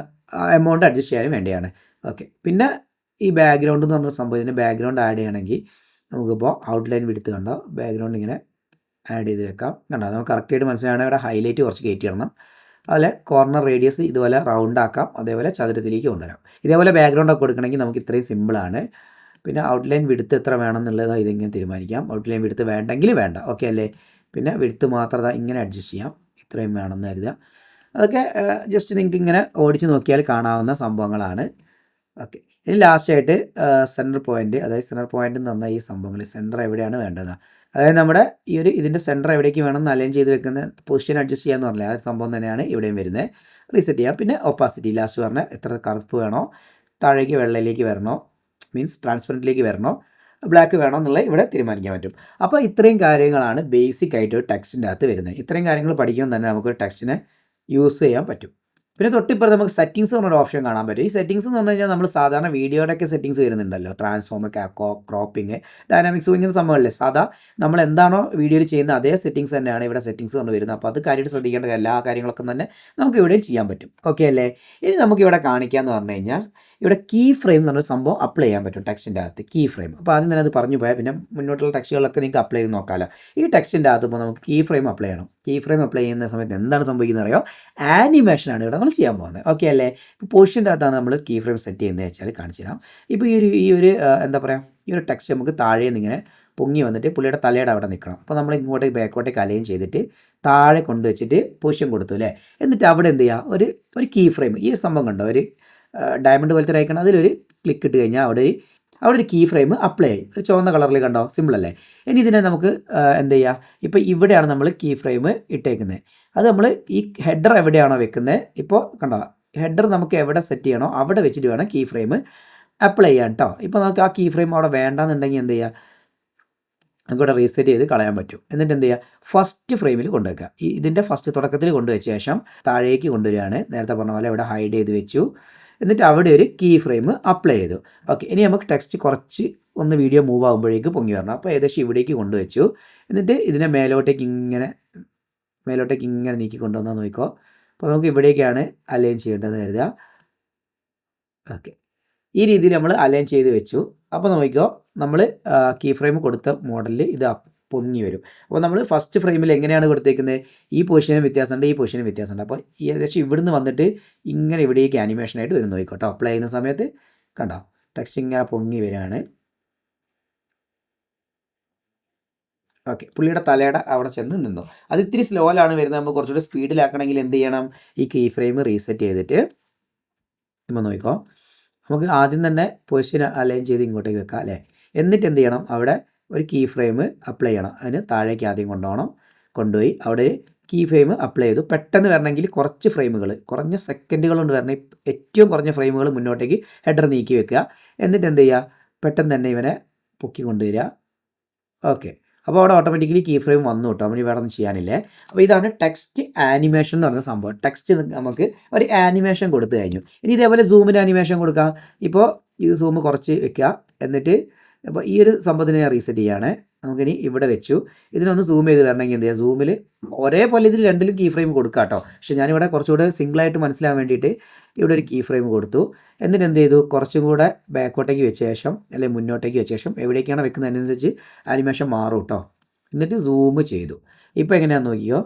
എമൗണ്ട് അഡ്ജസ്റ്റ് ചെയ്യാനും വേണ്ടിയാണ്. ഓക്കെ, പിന്നെ ഈ ബാക്ക്ഗ്രൗണ്ട് എന്ന് പറഞ്ഞ സംഭവം, ഇതിന് ബാക്ക്ഗ്രൗണ്ട് ആഡ് ചെയ്യണമെങ്കിൽ നമുക്കിപ്പോൾ ഔട്ട്ലൈൻ വിടുത്ത് കണ്ടോ, ബാക്ക്ഗ്രൗണ്ട് ഇങ്ങനെ ആഡ് ചെയ്ത് വെക്കാം. കണ്ടോ, നമുക്ക് കറക്റ്റായിട്ട് മനസ്സിലാണെങ്കിൽ ഇവിടെ ഹൈലൈറ്റ് കുറച്ച് കയറ്റി ഇടണം. അതുപോലെ കോർണർ റേഡിയസ് ഇതുപോലെ റൗണ്ട് ആക്കാം, അതേപോലെ ചതുരത്തിലേക്ക് കൊണ്ടുവരാം. ഇതേപോലെ ബാക്ക്ഗ്രൗണ്ട് ഒക്കെ കൊടുക്കണമെങ്കിൽ നമുക്ക് ഇത്രയും സിമ്പിളാണ്. പിന്നെ ഔട്ട്ലൈൻ വിടുത്ത് എത്ര വേണം എന്നുള്ളത് ഇതിങ്ങനെ തീരുമാനിക്കാം. ഔട്ട്ലൈൻ വിടുത്ത് വേണ്ടെങ്കിൽ വേണ്ട, ഓക്കെ അല്ലേ. പിന്നെ വിടുത്ത് മാത്രം ഇങ്ങനെ അഡ്ജസ്റ്റ് ചെയ്യാം, ഇത്രയും വേണമെന്ന് കരുതുക. അതൊക്കെ ജസ്റ്റ് നിങ്ങൾക്ക് ഇങ്ങനെ ഓടിച്ച് നോക്കിയാൽ കാണാവുന്ന സംഭവങ്ങളാണ്. ഓക്കെ, ഇനി ലാസ്റ്റായിട്ട് സെൻറ്റർ പോയിൻറ്റ്, അതായത് സെൻറ്റർ പോയിൻ്റ് എന്ന് പറഞ്ഞാൽ ഈ സംഭവങ്ങൾ സെൻറ്റർ എവിടെയാണ് വേണ്ടത്, അതായത് നമ്മുടെ ഈ ഒരു ഇതിൻ്റെ സെൻറ്റർ എവിടേക്ക് വേണം എന്ന് അലൈൻ ചെയ്ത് വെക്കുന്ന പൊസിഷൻ അഡ്ജസ്റ്റ് ചെയ്യാന്ന് പറഞ്ഞാൽ ആ ഒരു സംഭവം തന്നെയാണ് ഇവിടെയും വരുന്നത്. റീസെറ്റ് ചെയ്യാം. പിന്നെ ഒപ്പാസിറ്റി ലാസ്റ്റ് പറഞ്ഞാൽ എത്ര കറുപ്പ് വേണോ, താഴേക്ക് വെള്ളയിലേക്ക് വരണോ, മീൻസ് ട്രാൻസ്പെറൻറ്റിലേക്ക് വരണോ, ബ്ലാക്ക് വേണോ എന്നുള്ളത് ഇവിടെ തീരുമാനിക്കാൻ പറ്റും. അപ്പോൾ ഇത്രയും കാര്യങ്ങളാണ് ബേസിക് ആയിട്ട് ഒരു ടെക്സ്റ്റിൻ്റെ അകത്ത് വരുന്നത്. ഇത്രയും കാര്യങ്ങൾ പഠിക്കുമ്പോൾ തന്നെ നമുക്കൊരു ടെക്സ്റ്റിനെ യൂസ് ചെയ്യാൻ പറ്റും. പിന്നെ തൊട്ടിപ്പുറത്ത് നമുക്ക് സെറ്റിങ്സ് എന്നൊരു ഓപ്ഷൻ കാണാൻ പറ്റും. ഈ സെറ്റിങ്സ് എന്ന് പറഞ്ഞു കഴിഞ്ഞാൽ നമ്മൾ സാധാരണ വീഡിയോയുടെയൊക്കെ സെറ്റിങ്സ് വരുന്നുണ്ടല്ലോ, ട്രാൻസ്ഫോം, ക്രോപ്പിംഗ്, ഡൈനാമിക്സ്, ഇങ്ങനെ സംഭവമല്ലേ. സാധാ നമ്മൾ എന്താണോ വീഡിയോയിൽ ചെയ്യുന്ന അതേ സെറ്റിങ്സ് തന്നെയാണ് ഇവിടെ സെറ്റിങ്സ് കൊണ്ട് വരുന്നത്. അപ്പോൾ അത് കാര്യമായിട്ട് ശ്രദ്ധിക്കേണ്ട എല്ലാ കാര്യങ്ങളൊക്കെ തന്നെ നമുക്ക് ഇവിടെയും ചെയ്യാൻ പറ്റും. ഓക്കെ അല്ലേ. ഇനി നമുക്ക് ഇവിടെ കാണിക്കാമെന്ന് പറഞ്ഞു കഴിഞ്ഞാൽ ഇവിടെ കീ ഫ്രെയിം എന്ന് പറഞ്ഞൊരു സംഭവം അപ്ലൈ ചെയ്യാൻ പറ്റും ടെക്സ്റ്റിൻ്റെ അകത്ത്. കീ ഫ്രെയിം, അപ്പോൾ ആദ്യം തന്നെ അത് പറഞ്ഞു പോയാൽ പിന്നെ മുന്നോട്ടുള്ള ടെക്സ്റ്റുകളൊക്കെ നിങ്ങൾക്ക് അപ്ലൈ ചെയ്ത് നോക്കാമല്ലോ. ഈ ടെക്സ്റ്റിൻ്റെ അകത്ത് ഇപ്പോൾ നമുക്ക് കീ ഫ്രെയിം അപ്ലൈ ചെയ്യണം. കീ ഫ്രെയിം അപ്ലൈ ചെയ്യുന്ന സമയത്ത് എന്താണ് സംഭവിക്കുന്നത് അറിയോ, ആനിമേഷനാണ് ഇവിടെ നമ്മൾ ചെയ്യാൻ പോകുന്നത്. ഓക്കെ അല്ലേ. ഇപ്പോൾ പൊസിഷൻ്റെ അകത്താണ് നമ്മൾ കീ ഫ്രെയിം സെറ്റ് ചെയ്യുന്നത് വെച്ചാൽ കാണിച്ചു തരാം. ഇപ്പോൾ ഈ ഒരു എന്താ പറയുക, ഈ ഒരു ടെക്സ്റ്റ് നമുക്ക് താഴെ നിന്ന് ഇങ്ങനെ പൊങ്ങി വന്നിട്ട് പുള്ളിയുടെ തലയുടെ അവിടെ നിൽക്കണം. അപ്പോൾ നമ്മൾ ഇങ്ങോട്ടേക്ക് ബാക്കോട്ടേക്ക് അലൈൻ ചെയ്തിട്ട് താഴെ കൊണ്ടുവച്ചിട്ട് പൊസിഷൻ കൊടുത്തു അല്ലേ. എന്നിട്ട് അവിടെ എന്ത് ചെയ്യുക, ഒരു കീ ഫ്രെയിം, ഈ സംഭവം കണ്ടോ, ഒരു ഡയമണ്ട് പോലത്തെ ഒരു ഐക്കൺ, അതിലൊരു ക്ലിക്ക് ഇട്ട് കഴിഞ്ഞാൽ അവിടെ ഒരു കീ ഫ്രെയിം അപ്ലൈ ആയി. ഒരു ചുവന്ന കളറിൽ കണ്ടോ, സിമ്പിളല്ലേ. ഇനി ഇതിനെ നമുക്ക് എന്ത് ചെയ്യുക, ഇപ്പോൾ ഇവിടെയാണ് നമ്മൾ കീ ഫ്രെയിം ഇട്ടേക്കുന്നത്. അത് നമ്മൾ ഈ ഹെഡർ എവിടെയാണോ വെക്കുന്നത്, ഇപ്പോൾ കണ്ടോ ഹെഡർ നമുക്ക് എവിടെ സെറ്റ് ചെയ്യണോ അവിടെ വെച്ചിട്ട് വേണം കീ ഫ്രെയിം അപ്ലൈ ചെയ്യാൻ കേട്ടോ. ഇപ്പോൾ നമുക്ക് ആ കീ ഫ്രെയിം അവിടെ വേണ്ടാന്നുണ്ടെങ്കിൽ എന്ത് ചെയ്യുക, നമുക്കിവിടെ റീസെറ്റ് ചെയ്ത് കളയാൻ പറ്റും. എന്നിട്ട് എന്ത് ചെയ്യുക, ഫസ്റ്റ് ഫ്രെയിമിൽ കൊണ്ടുവയ്ക്കുക. ഇതിൻ്റെ ഫസ്റ്റ് തുടക്കത്തിൽ കൊണ്ടുവച്ച ശേഷം താഴേക്ക് കൊണ്ടുവരികയാണ്. നേരത്തെ പറഞ്ഞ പോലെ ഇവിടെ ഹൈഡ് ചെയ്ത് വെച്ചു. എന്നിട്ട് അവിടെ ഒരു കീ ഫ്രെയിം അപ്ലൈ ചെയ്തു. ഓക്കെ, ഇനി നമുക്ക് ടെക്സ്റ്റ് കുറച്ച് ഒന്ന് വീഡിയോ മൂവ് ആകുമ്പോഴേക്ക് പൊങ്ങി വരണം. അപ്പോൾ ഏകദേശം ഇവിടേക്ക് കൊണ്ടുവച്ചു. എന്നിട്ട് ഇതിനെ മേലോട്ടേക്ക് ഇങ്ങനെ നീക്കി കൊണ്ടുവന്നാൽ നോക്കിക്കോ. അപ്പോൾ നമുക്ക് ഇവിടേക്കാണ് അലൈൻ ചെയ്യേണ്ടതെന്ന് കരുതുക. ഓക്കെ, ഈ രീതിയിൽ നമ്മൾ അലൈൻ ചെയ്ത് വെച്ചു. അപ്പോൾ നോക്കിക്കോ, നമ്മൾ കീ ഫ്രെയിം കൊടുത്ത മോഡലിൽ ഇത് പൊങ്ങി വരും. അപ്പോൾ നമ്മൾ ഫസ്റ്റ് ഫ്രെയിമിൽ എങ്ങനെയാണ് കൊടുത്തേക്കുന്നത്, ഈ പൊസിഷനും വ്യത്യാസമുണ്ട്, ഈ പൊസിഷനും വ്യത്യാസമുണ്ട്. അപ്പോൾ ഏകദേശം ഇവിടുന്ന് വന്നിട്ട് ഇങ്ങനെ ഇവിടേക്ക് ആനിമേഷനായിട്ട് വരും. നോക്കിക്കോട്ടോ, അപ്ലൈ ചെയ്യുന്ന സമയത്ത് കണ്ടോ ടെക്സ്റ്റ് ഇങ്ങനെ പൊങ്ങി വരികയാണ്. ഓക്കെ, പുള്ളിയുടെ തലയുടെ അവിടെ ചെന്ന് നിന്നു. അത് ഇത്തിരി സ്ലോയിലാണ് വരുന്നത്. നമ്മൾ കുറച്ചുകൂടി സ്പീഡിലാക്കണമെങ്കിൽ എന്ത് ചെയ്യണം, ഈ കീ ഫ്രെയിം റീസെറ്റ് ചെയ്തിട്ട് ഇപ്പോൾ നോക്കിക്കോ, നമുക്ക് ആദ്യം തന്നെ പൊസിഷൻ അലൈൻ ചെയ്ത് ഇങ്ങോട്ടേക്ക് വെക്കാം അല്ലേ. എന്നിട്ട് എന്ത് ചെയ്യണം, അവിടെ ഒരു കീ ഫ്രെയിം അപ്ലൈ ചെയ്യണം. അതിന് താഴേക്ക് ആദ്യം കൊണ്ടുപോയി അവിടെ കീ ഫ്രെയിം അപ്ലൈ ചെയ്തു. പെട്ടെന്ന് വരണമെങ്കിൽ കുറച്ച് ഫ്രെയിമുകൾ, കുറഞ്ഞ സെക്കൻഡുകൾ കൊണ്ട് വരണം. ഏറ്റവും കുറഞ്ഞ ഫ്രെയിമുകൾ മുന്നോട്ടേക്ക് ഹെഡർ നീക്കി വെക്കുക. എന്നിട്ട് എന്ത് ചെയ്യുക, പെട്ടെന്ന് തന്നെ ഇവനെ പൊക്കി കൊണ്ടുവരിക. ഓക്കെ, അപ്പോൾ അവിടെ ഓട്ടോമാറ്റിക്കലി കീ ഫ്രെയിം വന്നു കേട്ടോ. അവന് വേറെ ഒന്നും ചെയ്യാനില്ലേ. അപ്പോൾ ഇതാണ് ടെക്സ്റ്റ് ആനിമേഷൻ എന്ന് പറഞ്ഞ സംഭവം. ടെക്സ്റ്റ് നമുക്ക് ഒരു ആനിമേഷൻ കൊടുത്തു കഴിഞ്ഞു. ഇനി ഇതേപോലെ സൂമിന് ആനിമേഷൻ കൊടുക്കാം. ഇപ്പോൾ ഇത് സൂം കുറച്ച് വെക്കുക. എന്നിട്ട് അപ്പോൾ ഈ ഒരു സംഭവത്തിന് ഞാൻ റീസെറ്റ് ചെയ്യുകയാണ്. നമുക്കിനി ഇവിടെ വെച്ചു. ഇതിനൊന്ന് സൂം ചെയ്ത് വരണമെങ്കിൽ എന്ത് ചെയ്യുക, സൂമിൽ ഒരേപോലെ ഇതിൽ രണ്ടിലും കീ ഫ്രെയിം കൊടുക്കുക കേട്ടോ. പക്ഷേ ഞാനിവിടെ കുറച്ചുകൂടെ സിംഗിളായിട്ട് മനസ്സിലാകാൻ വേണ്ടിയിട്ട് ഇവിടെ ഒരു കീ ഫ്രെയിം കൊടുത്തു. എന്നിട്ട് എന്ത് ചെയ്തു, കുറച്ചും കൂടെ ബാക്കോട്ടേക്ക് വെച്ച ശേഷം അല്ലെങ്കിൽ മുന്നോട്ടേക്ക് വെച്ച ശേഷം എവിടേക്കാണ് വെക്കുന്നതിനനുസരിച്ച് ആനിമേഷൻ മാറും കേട്ടോ. എന്നിട്ട് സൂം ചെയ്തു. ഇപ്പോൾ എങ്ങനെയാണെന്ന് നോക്കിയോ,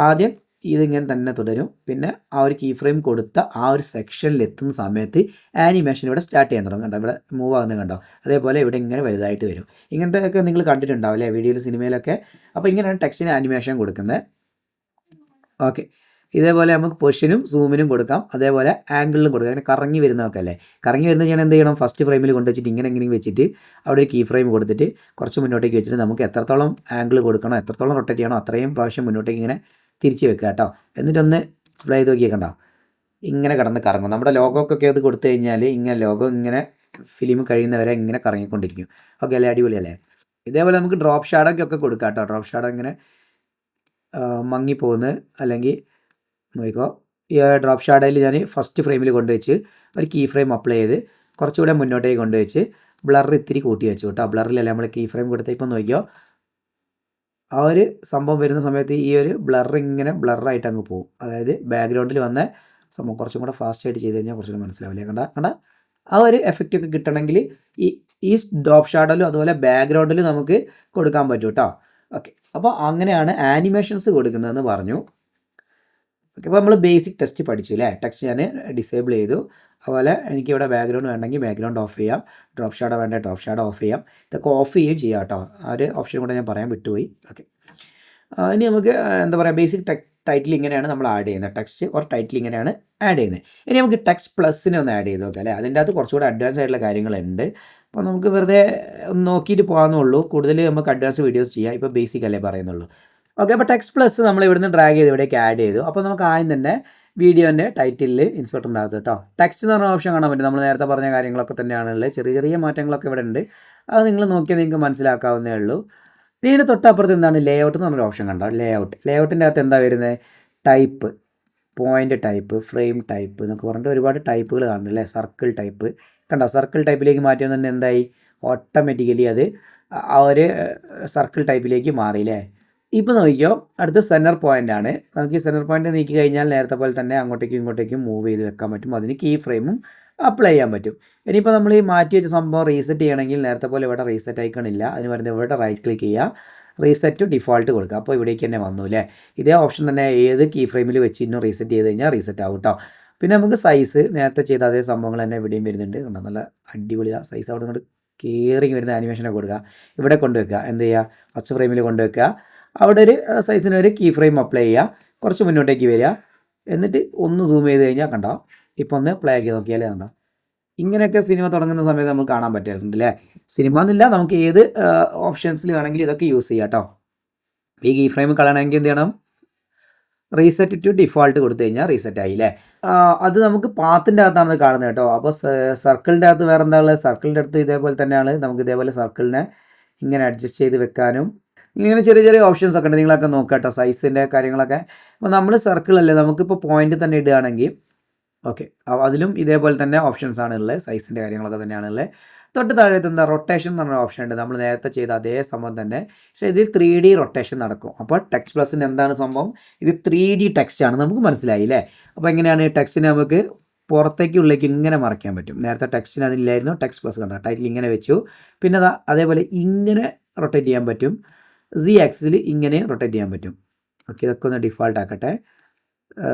ആദ്യം ഇതിങ്ങനെ തന്നെ തുടരും. പിന്നെ ആ ഒരു കീ ഫ്രെയിം കൊടുത്ത ആ ഒരു സെക്ഷനിൽ എത്തുന്ന സമയത്ത് ആനിമേഷൻ ഇവിടെ സ്റ്റാർട്ട് ചെയ്യാൻ തുടങ്ങും. കണ്ടോ, ഇവിടെ മൂവ് ആകുന്നത് കണ്ടോ. അതേപോലെ ഇവിടെ ഇങ്ങനെ വലുതായിട്ട് വരും. ഇങ്ങനത്തെ ഒക്കെ നിങ്ങൾ കണ്ടിട്ടുണ്ടാവും അല്ലേ വീഡിയോയിൽ, സിനിമയിലൊക്കെ. അപ്പോൾ ഇങ്ങനെയാണ് ടെക്സ്റ്റിന് ആനിമേഷൻ കൊടുക്കുന്നത്. ഓക്കെ, ഇതേപോലെ നമുക്ക് പൊസിഷനും സൂമിനും കൊടുക്കാം, അതേപോലെ ആംഗിളിലും കൊടുക്കാം. അങ്ങനെ കറങ്ങി വരുന്നതൊക്കെ അല്ലേ. കറങ്ങി വരുന്നത് ഞാൻ എന്ത് ചെയ്യണം, ഫസ്റ്റ് ഫ്രെയിമിൽ കൊണ്ടുവച്ചിട്ട് ഇങ്ങനെ വെച്ചിട്ട് അവിടെ ഒരു കീ ഫ്രെയിം കൊടുത്തിട്ട് കുറച്ച് മുന്നോട്ടേക്ക് വെച്ചിട്ട് നമുക്ക് എത്രത്തോളം ആംഗിൾ കൊടുക്കണോ, എത്രത്തോളം റൊട്ടേറ്റ് ചെയ്യണോ അത്രയും പ്രാവശ്യം മുന്നോട്ടേക്ക് ഇങ്ങനെ തിരിച്ച് വെക്കുക കേട്ടോ. എന്നിട്ടൊന്ന് ഫ്ലൈ ചെയ്ത് നോക്കിയാൽ കണ്ടോ, ഇങ്ങനെ കിടന്ന് കറങ്ങും. നമ്മുടെ ലോഗോക്കൊക്കെ അത് കൊടുത്തു കഴിഞ്ഞാൽ ഇങ്ങനെ ലോഗോ ഇങ്ങനെ ഫിലിം കഴിയുന്നവരെ ഇങ്ങനെ കറങ്ങിക്കൊണ്ടിരിക്കും. ഓക്കെ അല്ലേ, അടിപൊളിയല്ലേ. ഇതേപോലെ നമുക്ക് ഡ്രോപ്പ് ഷാഡോക്കൊക്കെ കൊടുക്കാം കേട്ടോ. ഡ്രോപ്പ് ഷാഡോ ഇങ്ങനെ മങ്ങിപ്പോകുന്നത് അല്ലെങ്കിൽ നോക്കിക്കോ, ഈ ഡ്രോപ്പ് ഷാഡോയിൽ ഞാൻ ഫസ്റ്റ് ഫ്രെയിമിൽ കൊണ്ടുവച്ച് ഒരു കീ ഫ്രെയിം അപ്ലൈ ചെയ്ത് കുറച്ചുകൂടെ മുന്നോട്ടേക്ക് കൊണ്ടുവച്ച് ബ്ലർ ഇത്തിരി കൂട്ടി വെച്ചു കേട്ടോ. ബ്ലറിലല്ല നമ്മൾ കീ ഫ്രെയിം കൊടുത്താൽ ഇപ്പം നോക്കിയോ ആ ഒരു സംഭവം വരുന്ന സമയത്ത് ഈ ഒരു ബ്ലർ ഇങ്ങനെ ബ്ലറായിട്ട് അങ്ങ് പോകും. അതായത് ബാക്ക്ഗ്രൗണ്ടിൽ വന്ന സംഭവം കുറച്ചും കൂടെ ഫാസ്റ്റായിട്ട് ചെയ്ത് കഴിഞ്ഞാൽ കുറച്ചുകൂടെ മനസ്സിലാവില്ലേ. കണ്ട ആ ഒരു എഫക്റ്റ് ഒക്കെ കിട്ടണമെങ്കിൽ ഈ ഡ്രോപ്പ് ഷാഡോയിലും അതുപോലെ ബാക്ക്ഗ്രൗണ്ടിലും നമുക്ക് കൊടുക്കാൻ പറ്റും കേട്ടോ. ഓക്കെ, അപ്പോൾ അങ്ങനെയാണ് ആനിമേഷൻസ് കൊടുക്കുന്നതെന്ന് പറഞ്ഞു. ഓക്കെ, അപ്പോൾ നമ്മൾ ബേസിക് ടെക്സ്റ്റ് പഠിച്ചു അല്ലേ. ടെക്സ്റ്റ് ഞാൻ ഡിസേബിൾ ചെയ്തു. അതുപോലെ എനിക്കിവിടെ ബാക്ക്ഗ്രൗണ്ട് വേണമെങ്കിൽ ബാക്ക്ഗ്രൗണ്ട് ഓഫ് ചെയ്യാം, ഡ്രോപ്പ് ഷാഡോ വേണ്ട ഡ്രോപ്പ് ഷാഡോ ഓഫ് ചെയ്യാം. ഇതൊക്കെ ഓഫ് ചെയ്യുകയും ചെയ്യാം കേട്ടോ. ആ ഒരു ഓപ്ഷൻ കൂടെ ഞാൻ പറയാൻ വിട്ടുപോയി. ഓക്കെ, ഇനി നമുക്ക് എന്താ പറയുക, ബേസിക് ടൈറ്റിൽ ഇങ്ങനെയാണ് നമ്മൾ ആഡ് ചെയ്യുന്നത്. ടെക്സ്റ്റ് ഓർ ടൈറ്റിൽ ഇങ്ങനെയാണ് ആഡ് ചെയ്യുന്നത്. ഇനി നമുക്ക് ടെക്സ്റ്റ് പ്ലസിനെ ഒന്ന് ആഡ് ചെയ്ത് നോക്കാം അല്ലേ. അതിൻ്റെ അകത്ത് കുറച്ചുകൂടെ അഡ്വാൻസ് ആയിട്ടുള്ള കാര്യങ്ങളുണ്ട്. അപ്പോൾ നമുക്ക് വെറുതെ ഒന്ന് നോക്കിയിട്ട് പോകാമെന്നുള്ളൂ. കൂടുതൽ നമുക്ക് അഡ്വാൻസ് വീഡിയോസ് ചെയ്യാം. ഇപ്പോൾ ബേസിക് അല്ലേ പറയുന്നുള്ളൂ. ഓക്കെ, അപ്പോൾ ടെക്സ്റ്റ് പ്ലസ് നമ്മൾ ഇവിടുന്ന് ഡ്രാഗ് ചെയ്ത് ഇവിടേക്ക് ആഡ് ചെയ്തു. അപ്പോൾ നമുക്ക് ആദ്യം തന്നെ വീഡിയോൻ്റെ ടൈറ്റിലിൽ ഇൻസ്പെക്ടറിൻ്റെ അകത്ത് കേട്ടോ ടെക്സ്റ്റ് എന്ന് പറഞ്ഞ ഓപ്ഷൻ കാണാൻ പറ്റും. നമ്മൾ നേരത്തെ പറഞ്ഞ കാര്യങ്ങളൊക്കെ തന്നെയാണുള്ളത്. ചെറിയ ചെറിയ മാറ്റങ്ങളൊക്കെ ഇവിടെ ഉണ്ട്. അത് നിങ്ങൾ നോക്കിയാൽ നിങ്ങൾക്ക് മനസ്സിലാക്കാവുന്നേ ഉള്ളൂ. ഇതിന് തൊട്ടപ്പുറത്ത് എന്താണ് ലേഔട്ട് എന്ന് പറഞ്ഞൊരു ഓപ്ഷൻ കണ്ടോ. ലേഔട്ടിൻ്റെ അകത്ത് എന്താ വരുന്നത്, type, point type, frame type എന്നൊക്കെ പറഞ്ഞിട്ട് ഒരുപാട് ടൈപ്പുകൾ കാണുന്നില്ലേ. സർക്കിൾ ടൈപ്പ് കണ്ടോ. സർക്കിൾ ടൈപ്പിലേക്ക് മാറ്റിയാൽ തന്നെ എന്തായി, ഓട്ടോമാറ്റിക്കലി അത് ആ ഒരു സർക്കിൾ ടൈപ്പിലേക്ക് മാറിയില്ലേ. ഇപ്പോൾ നോക്കിയോ, അടുത്ത സെൻറ്റർ പോയിൻ്റ് ആണ്. നമുക്ക് ഈ സെൻറ്റർ പോയിൻ്റ് നീക്കി കഴിഞ്ഞാൽ നേരത്തെ പോലെ തന്നെ അങ്ങോട്ടേക്കും ഇങ്ങോട്ടേക്കും മൂവ് ചെയ്ത് വെക്കാൻ പറ്റും. അതിന് കീ ഫ്രെയിമും അപ്ലൈ ചെയ്യാൻ പറ്റും. ഇനിയിപ്പോൾ നമ്മൾ ഈ മാറ്റി വെച്ച സംഭവം റീസെറ്റ് ചെയ്യണമെങ്കിൽ നേരത്തെ പോലെ ഇവിടെ റീസെറ്റ് ഐക്കണില്ല. അതിന് പറയുന്നത് ഇവിടെ റൈറ്റ് ക്ലിക്ക് ചെയ്യുക, റീസെറ്റ് ടു ഡിഫോൾട്ട് കൊടുക്കുക. അപ്പോൾ ഇവിടേക്ക് തന്നെ വന്നു അല്ലേ. ഇതേ ഓപ്ഷൻ തന്നെ ഏത് കീ ഫ്രെയിമിൽ വെച്ച് ഇന്നും റീസെറ്റ് ചെയ്ത് കഴിഞ്ഞാൽ റീസെറ്റ് ആവും കേട്ടോ. പിന്നെ നമുക്ക് സൈസ് നേരത്തെ ചെയ്ത അതേ സംഭവങ്ങൾ തന്നെ ഇവിടെയും വരുന്നുണ്ട്. കണ്ടോ, നല്ല അടിപൊളിയാണ്. സൈസ് അവിടെ കൊണ്ട് കയറി വരുന്ന ആനിമേഷനൊക്കെ കൊടുക്കുക. ഇവിടെ കൊണ്ടുവയ്ക്കുക, എന്ത് ചെയ്യുക, ഫസ്റ്റ് ഫ്രെയിമിൽ കൊണ്ടുവയ്ക്കുക. അവിടെ ഒരു സൈസിന് ഒരു കീ ഫ്രെയിം അപ്ലൈ ചെയ്യുക, കുറച്ച് മുന്നോട്ടേക്ക് വരിക, എന്നിട്ട് ഒന്ന് സൂം ചെയ്ത് കഴിഞ്ഞാൽ കണ്ടോ, ഇപ്പോൾ ഒന്ന് പ്ലേ ആക്കി നോക്കിയാലേ കണ്ടോ. ഇങ്ങനെയൊക്കെ സിനിമ തുടങ്ങുന്ന സമയത്ത് നമുക്ക് കാണാൻ പറ്റാറുണ്ട് അല്ലേ. സിനിമ എന്നില്ല, നമുക്ക് ഏത് ഓപ്ഷൻസിൽ വേണമെങ്കിൽ ഇതൊക്കെ യൂസ് ചെയ്യാം കേട്ടോ. ഈ കീ ഫ്രെയിം കളയണമെങ്കിൽ എന്ത് ചെയ്യണം, റീസെറ്റ് ടു ഡിഫോൾട്ട് കൊടുത്തു കഴിഞ്ഞാൽ റീസെറ്റ് ആയില്ലേ. അത് നമുക്ക് പാത്തിൻ്റെ അകത്താണ് കാണുന്നത് കേട്ടോ. അപ്പോൾ സർക്കിളിൻ്റെ അകത്ത് വേറെ എന്താ ഉള്ളത്, സർക്കിളിൻ്റെ അടുത്ത് ഇതേപോലെ തന്നെയാണ്. നമുക്ക് ഇതേപോലെ സർക്കിളിനെ ഇങ്ങനെ അഡ്ജസ്റ്റ് ചെയ്ത് വെക്കാനും ഇങ്ങനെ ചെറിയ ചെറിയ ഓപ്ഷൻസ് ഒക്കെ ഉണ്ട്. നിങ്ങളൊക്കെ നോക്കാം കേട്ടോ, സൈസിൻ്റെ കാര്യങ്ങളൊക്കെ. അപ്പോൾ നമ്മൾ സർക്കിളല്ലേ, നമുക്കിപ്പോൾ പോയിന്റ് തന്നെ ഇടുകയാണെങ്കിൽ ഓക്കെ, അതിലും ഇതേപോലെ തന്നെ ഓപ്ഷൻസ് ആണ് ഉള്ളത്. സൈസിൻ്റെ കാര്യങ്ങളൊക്കെ തന്നെയാണ് ഉള്ളത്. തൊട്ട് താഴത്ത് എന്താ, റൊട്ടേഷൻ എന്ന് പറഞ്ഞ ഓപ്ഷൻ ഉണ്ട്. നമ്മൾ നേരത്തെ ചെയ്ത അതേ സംഭവം തന്നെ, പക്ഷേ ഇതിൽ 3D റൊട്ടേഷൻ നടക്കും. അപ്പോൾ ടെക്സ്റ്റ് പ്ലസിന് എന്താണ് സംഭവം, ഇത് 3D ടെക്സ്റ്റ് ആണ്, നമുക്ക് മനസ്സിലായില്ലേ. അപ്പോൾ എങ്ങനെയാണ് ടെക്സ്റ്റിനെ നമുക്ക് പുറത്തേക്കുള്ളിലേക്ക് ഇങ്ങനെ മറയ്ക്കാൻ പറ്റും. നേരത്തെ ടെക്സ്റ്റിന് അതില്ലായിരുന്നു. ടെക്സ്റ്റ് പ്ലസ് കണ്ട ടൈറ്റിൽ ഇങ്ങനെ വെച്ചു. പിന്നെ അതേപോലെ ഇങ്ങനെ റൊട്ടേറ്റ് ചെയ്യാൻ പറ്റും. Z ആക്സിൽ ഇങ്ങനെ റൊട്ടേറ്റ് ചെയ്യാൻ പറ്റും. ഓക്കെ, ഇതൊക്കെ ഒന്ന് ഡിഫാൾട്ട് ആക്കട്ടെ,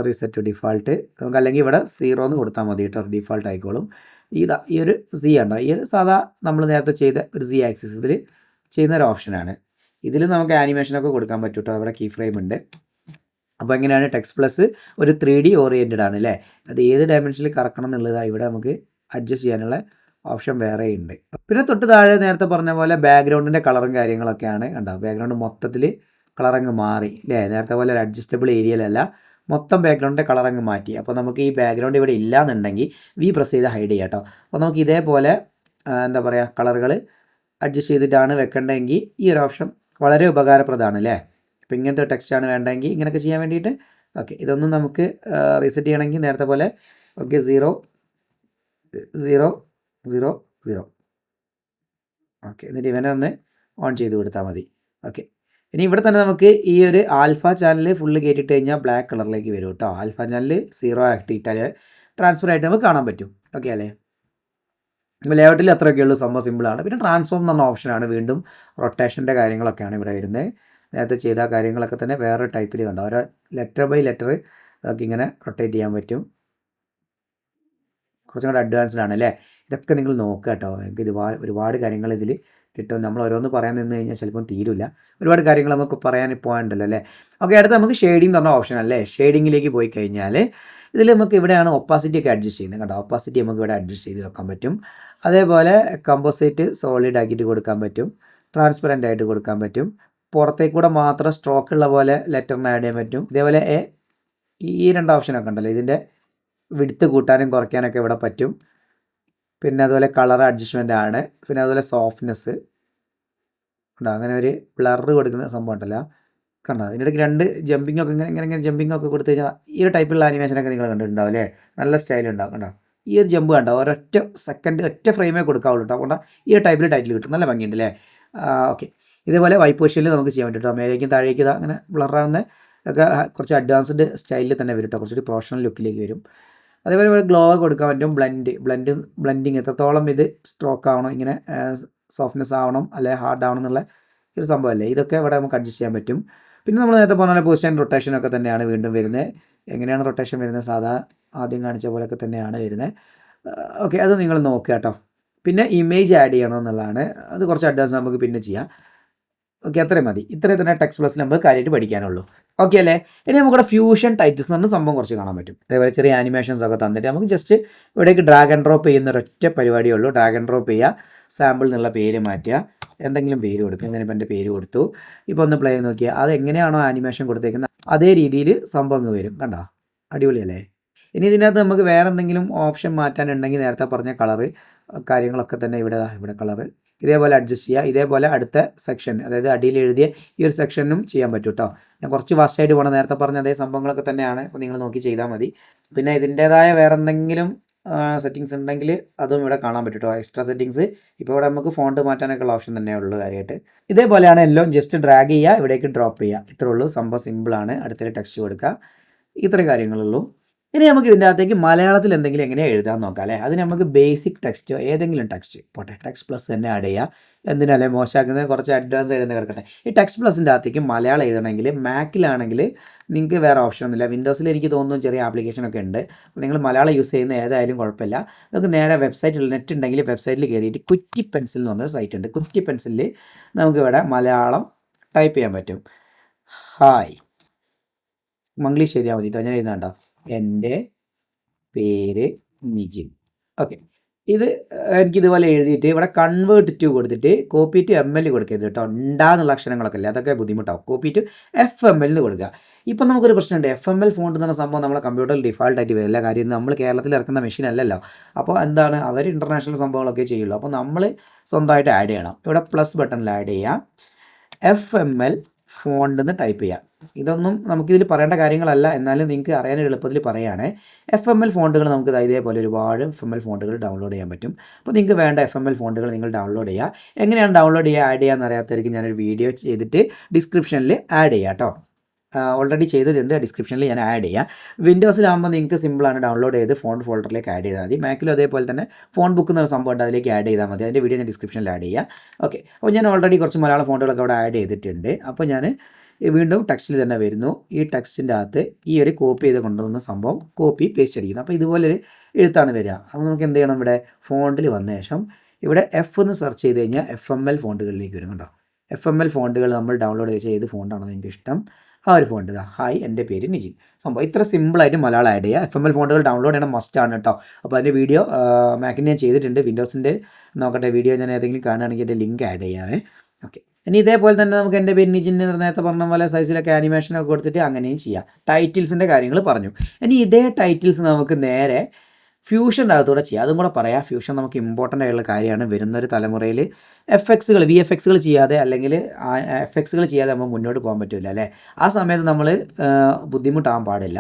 റീസെറ്റ് ടു ഡിഫാൾട്ട്. നമുക്ക് അല്ലെങ്കിൽ ഇവിടെ 0 എന്ന് കൊടുത്താൽ മതി കേട്ടോ, ഡിഫാൾട്ട് ആയിക്കോളും. ഈ ഒരു Z ഉണ്ടോ, ഈ ഒരു സാധാ നമ്മൾ നേരത്തെ ചെയ്ത ഒരു Z ആക്സിസിൽ ചെയ്യുന്ന ഒരു ഓപ്ഷനാണ്. ഇതിൽ നമുക്ക് ആനിമേഷനൊക്കെ കൊടുക്കാൻ പറ്റും കേട്ടോ. അവിടെ കീ ഫ്രെയിം ഉണ്ട്. അപ്പോൾ എങ്ങനെയാണ് ടെക്സ്റ്റ് പ്ലസ് ഒരു 3D ഓറിയൻറ്റഡ് ആണ് അല്ലേ. അത് ഏത് ഡയമെൻഷനിൽ കറക്കണം എന്നുള്ളതാണ് ഇവിടെ നമുക്ക് അഡ്ജസ്റ്റ് ചെയ്യാനുള്ള ഓപ്ഷൻ വേറെ ഉണ്ട്. പിന്നെ തൊട്ട് താഴെ നേരത്തെ പറഞ്ഞ പോലെ ബാക്ക്ഗ്രൗണ്ടിൻ്റെ കളറും കാര്യങ്ങളൊക്കെയാണ് കണ്ടോ. ബാക്ക്ഗ്രൗണ്ട് മൊത്തത്തിൽ കളറങ്ങ് മാറി അല്ലേ. നേരത്തെ പോലെ ഒരു അഡ്ജസ്റ്റബിൾ ഏരിയയിലല്ല, മൊത്തം ബാക്ക്ഗ്രൗണ്ടിൻ്റെ കളറങ്ങ് മാറ്റി. അപ്പോൾ നമുക്ക് ഈ ബാക്ക്ഗ്രൗണ്ട് ഇവിടെ ഇല്ലയെന്നുണ്ടെങ്കിൽ V പ്രസ് ചെയ്ത് ഹൈഡ് ചെയ്യാം കേട്ടോ. അപ്പോൾ നമുക്ക് ഇതേപോലെ എന്താ പറയുക, കളറുകൾ അഡ്ജസ്റ്റ് ചെയ്തിട്ടാണ് വെക്കേണ്ടതെങ്കിൽ ഈ ഒരു ഓപ്ഷൻ വളരെ ഉപകാരപ്രദമാണ് അല്ലേ. അപ്പോൾ ഇങ്ങനത്തെ ടെക്സ്റ്റാണ് വേണ്ടതെങ്കിൽ ഇങ്ങനെയൊക്കെ ചെയ്യാൻ വേണ്ടിയിട്ട്. ഓക്കെ, ഇതൊന്നും നമുക്ക് റീസെറ്റ് ചെയ്യണമെങ്കിൽ നേരത്തെ പോലെ ഓക്കെ 0 0 0 0 ഓക്കെ, എന്നിട്ട് ഇവനെ ഒന്ന് ഓൺ ചെയ്ത് കൊടുത്താൽ മതി. ഓക്കെ, ഇനി ഇവിടെ തന്നെ നമുക്ക് ഈ ഒരു ആൽഫ ചാനൽ ഫുള്ള് കയറ്റിയിട്ട് കഴിഞ്ഞാൽ ബ്ലാക്ക് കളറിലേക്ക് വരും കേട്ടോ. ആൽഫ ചാനൽ 0 ആക്കിയിട്ടാൽ ട്രാൻസ്ഫർ ആയിട്ട് നമുക്ക് കാണാൻ പറ്റും. ഓക്കെ അല്ലേ. ലേഔട്ടിൽ അത്രയൊക്കെ ഉള്ളൂ, സംഭവം സിമ്പിളാണ്. പിന്നെ ട്രാൻസ്ഫോം എന്ന് പറഞ്ഞ ഓപ്ഷനാണ്. വീണ്ടും റൊട്ടേഷൻ്റെ കാര്യങ്ങളൊക്കെയാണ് ഇവിടെ വരുന്നത്. നേരത്തെ ചെയ്ത കാര്യങ്ങളൊക്കെ തന്നെ വേറെ ടൈപ്പിൽ കണ്ടോ. ഓരോ ലെറ്റർ ബൈ ലെറ്റർ നമുക്ക് ഇങ്ങനെ റൊട്ടേറ്റ് ചെയ്യാൻ പറ്റും. കുറച്ചും കൂടെ അഡ്വാൻസ്ഡ് ആണ് അല്ലേ. ഇതൊക്കെ നിങ്ങൾ നോക്കുക കേട്ടോ. നിങ്ങൾക്ക് ഒരുപാട് കാര്യങ്ങൾ ഇതിൽ കിട്ടും. നമ്മൾ ഓരോന്ന് പറയാൻ നിന്ന് കഴിഞ്ഞാൽ ചിലപ്പം തീരില്ല. ഒരുപാട് കാര്യങ്ങൾ നമുക്ക് പറയാൻ പോകാനുണ്ടല്ലോ അല്ലേ. ഓക്കെ, അടുത്ത് നമുക്ക് ഷെയ്ഡിങ് എന്ന് പറഞ്ഞ ഓപ്ഷൻ അല്ലേ. ഷെയ്ഡിങ്ങിലേക്ക് പോയി കഴിഞ്ഞാൽ ഇതിൽ നമുക്ക് ഇവിടെയാണ് ഒപ്പാസിറ്റി ഒക്കെ അഡ്ജസ്റ്റ് ചെയ്യുന്നത് കേട്ടോ. ഒപ്പാസിറ്റി നമുക്ക് ഇവിടെ അഡ്ജസ്റ്റ് ചെയ്ത് വെക്കാൻ പറ്റും. അതേപോലെ കമ്പോസൈറ്റ് സോളിഡ് ആക്കിയിട്ട് കൊടുക്കാൻ പറ്റും, ട്രാൻസ്പെറൻ്റ് ആയിട്ട് കൊടുക്കാൻ പറ്റും. പുറത്തേക്ക് കൂടെ മാത്രം സ്ട്രോക്ക് ഉള്ള പോലെ ലെറ്ററിന് ആഡ് ചെയ്യാൻ പറ്റും. ഇതേപോലെ ഈ 2 ഓപ്ഷനൊക്കെ ഉണ്ടല്ലോ, ഇതിൻ്റെ വിഡ്ത്ത് കൂട്ടാനും കുറയ്ക്കാനൊക്കെ ഇവിടെ പറ്റും. പിന്നെ അതുപോലെ കളർ അഡ്ജസ്റ്റ്മെൻ്റ് ആണ്. പിന്നെ അതുപോലെ സോഫ്റ്റ്നെസ് ഉണ്ടോ, അങ്ങനെ ഒരു ബ്ലർ കൊടുക്കുന്ന സംഭവം ഉണ്ടല്ലോ കണ്ടോ. ഇതിനിടയ്ക്ക് 2 ജമ്പിങ് ഒക്കെ ഇങ്ങനെ ജമ്പിങ് ഒക്കെ കൊടുത്തു കഴിഞ്ഞാൽ ഈ ഒരു ടൈപ്പിലുള്ള ആനിമേഷനൊക്കെ നിങ്ങൾ കണ്ടിട്ടുണ്ടാവും അല്ലേ. നല്ല സ്റ്റൈൽ ഉണ്ടാവും കണ്ടോ. ഈ ഒരു ജമ്പ് കണ്ടോ, ഒരൊറ്റ സെക്കൻഡ് ഒറ്റ ഫ്രെയിമേ കൊടുക്കാവുള്ളൂ കേട്ടോ. അതുകൊണ്ട് ഈ ഒരു ടൈപ്പിൽ ടൈറ്റിൽ കിട്ടും. നല്ല ഭംഗിയുണ്ട് അല്ലേ? ഓക്കെ. ഇതേപോലെ വൈറ്റ് പൊസിഷനിൽ നമുക്ക് ചെയ്യാൻ പറ്റും കേട്ടോ. മേലേക്കും താഴേക്കും ഇതാ അങ്ങനെ ബ്ലറാവുന്ന ഒക്കെ കുറച്ച് അഡ്വാൻസ്ഡ് സ്റ്റൈലിൽ തന്നെ വരും കേട്ടോ. കുറച്ചൊരു പ്രൊഫഷണൽ ലുക്കിലേക്ക് വരും. അതേപോലെ ഗ്ലോ കൊടുക്കാൻ പറ്റും. ബ്ലെൻഡിങ് എത്രത്തോളം ഇത് സ്ട്രോക്ക് ആവണം, ഇങ്ങനെ സോഫ്റ്റ്നെസ് ആവണം അല്ലെ ഹാർഡ് ആവണം എന്നുള്ള ഒരു സംഭവമല്ലേ. ഇതൊക്കെ ഇവിടെ നമുക്ക് അഡ്ജസ്റ്റ് ചെയ്യാൻ പറ്റും. പിന്നെ നമ്മൾ നേരത്തെ പറഞ്ഞ പോലെ പൊസിഷൻ റൊട്ടേഷനൊക്കെ തന്നെയാണ് വീണ്ടും വരുന്നത്. എങ്ങനെയാണ് റൊട്ടേഷൻ വരുന്നത്? സാധാ ആദ്യം കാണിച്ച പോലെയൊക്കെ തന്നെയാണ് വരുന്നത്. ഓക്കെ, അത് നിങ്ങൾ നോക്കുക കേട്ടോ. പിന്നെ ഇമേജ് ആഡ് ചെയ്യണം എന്നുള്ളതാണ്. അത് കുറച്ച് അഡ്വാൻസ് നമുക്ക് പിന്നെ ചെയ്യാം. ഓക്കെ, അത്രയും മതി. ഇത്രയും തന്നെ ടെക്സ്റ്റ് പ്ലസ് നമുക്ക് കാര്യമായിട്ട് പഠിക്കാനുള്ളൂ. ഓക്കെ അല്ലേ? ഇനി നമുക്കിവിടെ ഫ്യൂഷൻ ടൈറ്റിൽസ് എന്ന് പറഞ്ഞ സംഭവം കുറച്ച് കാണാൻ പറ്റും. അതേപോലെ ചെറിയ ആനിമേഷൻസ് ഒക്കെ തന്നിട്ട് നമുക്ക് ജസ്റ്റ് ഇവിടേക്ക് ഡ്രാഗ് ആൻഡ് ഡ്രോപ്പ് ചെയ്യുന്ന ഒരൊറ്റ പരിപാടിയേ ഉള്ളൂ. ഡ്രാഗ് ആൻഡ് ഡ്രോപ്പ് ചെയ്യുക, സാമ്പിൾ എന്നുള്ള പേര് മാറ്റുക, എന്തെങ്കിലും പേര് കൊടുക്കുക. ഇങ്ങനെ എൻ്റെ പേര് കൊടുത്തു. ഇപ്പോൾ ഒന്ന് പ്ലേ നോക്കിയാൽ അത് എങ്ങനെയാണോ ആനിമേഷൻ കൊടുത്തേക്കുന്നത് അതേ രീതിയിൽ സംഭവം അങ്ങ് വരും. കണ്ടോ? അടിപൊളിയല്ലേ? ഇനി ഇതിനകത്ത് നമുക്ക് വേറെ എന്തെങ്കിലും ഓപ്ഷൻ മാറ്റാനുണ്ടെങ്കിൽ നേരത്തെ പറഞ്ഞ കളറ് കാര്യങ്ങളൊക്കെ തന്നെ ഇവിടെ കളറ് ഇതേപോലെ അഡ്ജസ്റ്റ് ചെയ്യുക. ഇതേപോലെ അടുത്ത സെക്ഷൻ, അതായത് അടിയിൽ എഴുതിയ ഈ ഒരു സെക്ഷനും ചെയ്യാൻ പറ്റും കേട്ടോ. ഞാൻ കുറച്ച് ഫാസ്റ്റായിട്ട് പോകണം. നേരത്തെ പറഞ്ഞ അതേ സംഭവങ്ങളൊക്കെ തന്നെയാണ്. അപ്പോൾ നിങ്ങൾ നോക്കി ചെയ്താൽ മതി. പിന്നെ ഇതിൻ്റേതായ വേറെ എന്തെങ്കിലും സെറ്റിങ്സ് ഉണ്ടെങ്കിൽ അതും ഇവിടെ കാണാൻ പറ്റും കേട്ടോ. എക്സ്ട്രാ സെറ്റിങ്സ് ഇപ്പോൾ ഇവിടെ നമുക്ക് ഫോണ്ട് മാറ്റാനൊക്കെ ഉള്ള ഓപ്ഷൻ തന്നെ ഉള്ളൂ കാര്യമായിട്ട്. ഇതേപോലെയാണ് എല്ലാം. ജസ്റ്റ് ഡ്രാഗ് ചെയ്യുക, ഇവിടേക്ക് ഡ്രോപ്പ് ചെയ്യുക. ഇത്രേ ഉള്ളൂ. സംഭവം സിമ്പിളാണ്. അടുത്തൊരു ടെക്സ്റ്റ് കൊടുക്കുക. ഇത്രയും കാര്യങ്ങളുള്ളൂ. ഇനി നമുക്ക് ഇതിൻ്റെ അകത്തേക്ക് മലയാളത്തിൽ എന്തെങ്കിലും എങ്ങനെയാണ് എഴുതാൻ നോക്കാം അല്ലേ? അതിന് നമുക്ക് ബേസിക് ടെക്സ്റ്റോ ഏതെങ്കിലും ടെക്സ്റ്റ് പോട്ടെ, ടെക്സ്റ്റ് പ്ലസ് തന്നെ ആഡ് ചെയ്യുക. എന്തിനല്ലേ മോശമാക്കുന്നത്? കുറച്ച് അഡ്വാൻസ് എഴുതുന്ന കിടക്കട്ടെ. ഈ ടെക്സ്റ്റ് പ്ലസിൻ്റെ അകത്തേക്ക് മലയാളം എഴുതണമെങ്കിൽ മാക്കിലാണെങ്കിൽ നിങ്ങൾക്ക് വേറെ ഓപ്ഷൻ ഒന്നുമില്ല. വിൻഡോസിൽ എനിക്ക് തോന്നുന്നു ചെറിയ ആപ്ലിക്കേഷനൊക്കെ ഉണ്ട്. നിങ്ങൾ മലയാളം യൂസ് ചെയ്യുന്ന ഏതായാലും കുഴപ്പമില്ല. നമുക്ക് നേരെ വെബ്സൈറ്റിൽ നെറ്റ് ഉണ്ടെങ്കിൽ വെബ്സൈറ്റിൽ കയറിയിട്ട് കുറ്റി പെൻസിൽ എന്ന് പറഞ്ഞൊരു സൈറ്റ് ഉണ്ട്. കുറ്റി പെൻസിലിൽ നമുക്കിവിടെ മലയാളം ടൈപ്പ് ചെയ്യാൻ പറ്റും. ഹായ്, മംഗ്ലീഷ് എഴുതിയാൽ മതി കേട്ടോ. ഞാൻ എഴുതാണ്ടോ? എൻ്റെ പേര് നിജിൻ. ഓക്കെ, ഇത് എനിക്കിതുപോലെ എഴുതിയിട്ട് ഇവിടെ കൺവേർട്ട് ടു കൊടുത്തിട്ട് കോപ്പി ടു ML കൊടുക്കരുത് കേട്ടോ. ഉണ്ടാന്നുള്ള അക്ഷരങ്ങളൊക്കെ അല്ലേ, അതൊക്കെ ബുദ്ധിമുട്ടാവും. കോപ്പി ടു FML എന്ന് കൊടുക്കുക. ഇപ്പം നമുക്കൊരു പ്രശ്നമുണ്ട്. FML ഫോണ്ട് എന്ന് പറഞ്ഞ സംഭവം നമ്മളെ കമ്പ്യൂട്ടറിൽ ഡിഫാൾട്ടായിട്ട് വരില്ല. കാര്യം നമ്മൾ കേരളത്തിൽ ഇറക്കുന്ന മെഷീൻ അല്ലല്ലോ. അപ്പോൾ എന്താണ്, അവർ ഇൻ്റർനാഷണൽ സംഭവങ്ങളൊക്കെ ചെയ്യുള്ളൂ. അപ്പോൾ നമ്മൾ സ്വന്തമായിട്ട് ആഡ് ചെയ്യണം. ഇവിടെ പ്ലസ് ബട്ടണിൽ ആഡ് ചെയ്യാം. FML ഫോണ്ട് എന്ന് ടൈപ്പ് ചെയ്യാം. ഇതൊന്നും നമുക്കിതിൽ പറയേണ്ട കാര്യങ്ങളല്ല, എന്നാലും നിങ്ങൾക്ക് അറിയാൻ എളുപ്പത്തിൽ പറയുകയാണേ. FML ഫോണ്ടുകൾ നമുക്ക് ഇതേപോലെ ഒരുപാട് FML ഫോണ്ടുകൾ ഡൗൺലോഡ് ചെയ്യാൻ പറ്റും. അപ്പോൾ നിങ്ങൾക്ക് വേണ്ട FML ഫോണ്ടുകൾ നിങ്ങൾ ഡൗൺലോഡ് ചെയ്യുക. എങ്ങനെയാണ് ഡൗൺലോഡ് ചെയ്യുക, ആഡ് ചെയ്യാൻ അറിയാത്തവർക്ക് ഞാനൊരു വീഡിയോ ചെയ്തിട്ട് ഡിസ്ക്രിപ്ഷനിൽ ആഡ് ചെയ്യാം കേട്ടോ. ഓൾറെഡി ചെയ്തിട്ടുണ്ട്, ഡിസ്ക്രിപ്ഷനിൽ ഞാൻ ആഡ് ചെയ്യാം. വിൻഡോസിലാകുമ്പോൾ നിങ്ങൾക്ക് സിമ്പിളാണ്. ഡൗൺലോഡ് ചെയ്ത് ഫോണ്ട് ഫോൾഡറിലേക്ക് ആഡ് ചെയ്താൽ മതി. മാക്കിലും അതേപോലെ തന്നെ ഫോൺ ബുക്ക് എന്നൊരു സംഭവം ഉണ്ട്, അതിലേക്ക് ആഡ് ചെയ്താൽ മതി. അതിൻ്റെ വീഡിയോ ഞാൻ ഡിസ്ക്രിപ്ഷനിൽ ആഡ് ചെയ്യാം. ഓക്കെ, അപ്പോൾ ഞാൻ ഓൾറെഡി കുറച്ച് മലയാളം ഫോണ്ടുകളൊക്കെ അവിടെ ആഡ് ചെയ്തിട്ടുണ്ട്. അപ്പോൾ ഞാൻ വീണ്ടും ടെക്സ്റ്റിൽ തന്നെ വരുന്നു. ഈ ടെക്സ്റ്റിൻ്റെ അകത്ത് ഈ ഒരു കോപ്പി ചെയ്ത് കൊണ്ടുവന്ന സംഭവം കോപ്പി പേസ്റ്റ് അടിക്കുന്നു. അപ്പോൾ ഇതുപോലെ എഴുത്താണ് വരിക. അപ്പോൾ നമുക്ക് എന്ത് ചെയ്യണം? ഇവിടെ ഫോണ്ടിൽ വന്ന ശേഷം ഇവിടെ F എന്ന് സെർച്ച് ചെയ്ത് കഴിഞ്ഞാൽ FML ഫോണ്ടുകളിലേക്ക് വരും കേട്ടോ. FML ഫോണ്ടുകൾ നമ്മൾ ഡൗൺലോഡ് ചെയ്ത് ഫോണ്ടാണോ നിങ്ങൾക്ക് ഇഷ്ടം, ആ ഒരു ഫോണ്ട് ഇതാ. ഹായ്, എൻ്റെ പേര് നിജിൻ. സംഭവം ഇത്ര സിമ്പിളായിട്ട് മലയാളം ആഡ് ചെയ്യുക. FML ഫോണ്ടുകൾ ഡൗൺലോഡ് ചെയ്യണം, മസ്റ്റാണ് കേട്ടോ. അപ്പോൾ അതിൻ്റെ വീഡിയോ മാക്കിന് ഞാൻ ചെയ്തിട്ടുണ്ട്. വിൻഡോസിൻ്റെ നോക്കട്ടെ, വീഡിയോ ഞാൻ ഏതെങ്കിലും കാണുകയാണെങ്കിൽ എൻ്റെ ലിങ്ക് ആഡ് ചെയ്യാമേ. ഓക്കെ, ഇനി ഇതേപോലെ തന്നെ നമുക്ക് എൻ്റെ പേര് നിജിൻ നേരത്തെ പറഞ്ഞ പോലെ സൈസിലൊക്കെ ആനിമേഷനൊക്കെ കൊടുത്തിട്ട് അങ്ങനെയും ചെയ്യാം. ടൈറ്റിൽസിൻ്റെ കാര്യങ്ങൾ പറഞ്ഞു. ഇനി ഇതേ ടൈറ്റിൽസ് നമുക്ക് നേരെ ഫ്യൂഷൻ്റെ അകത്തൂടെ ചെയ്യാം. അതും കൂടെ പറയാം. ഫ്യൂഷൻ നമുക്ക് ഇമ്പോർട്ടൻ്റ് ആയിട്ടുള്ള കാര്യമാണ്. വരുന്നൊരു തലമുറയിൽ VFXകൾ ചെയ്യാതെ അല്ലെങ്കിൽ FXകൾ ചെയ്യാതെ നമ്മൾ മുന്നോട്ട് പോകാൻ പറ്റില്ല അല്ലേ? ആ സമയത്ത് നമ്മൾ ബുദ്ധിമുട്ടാകാൻ പാടില്ല.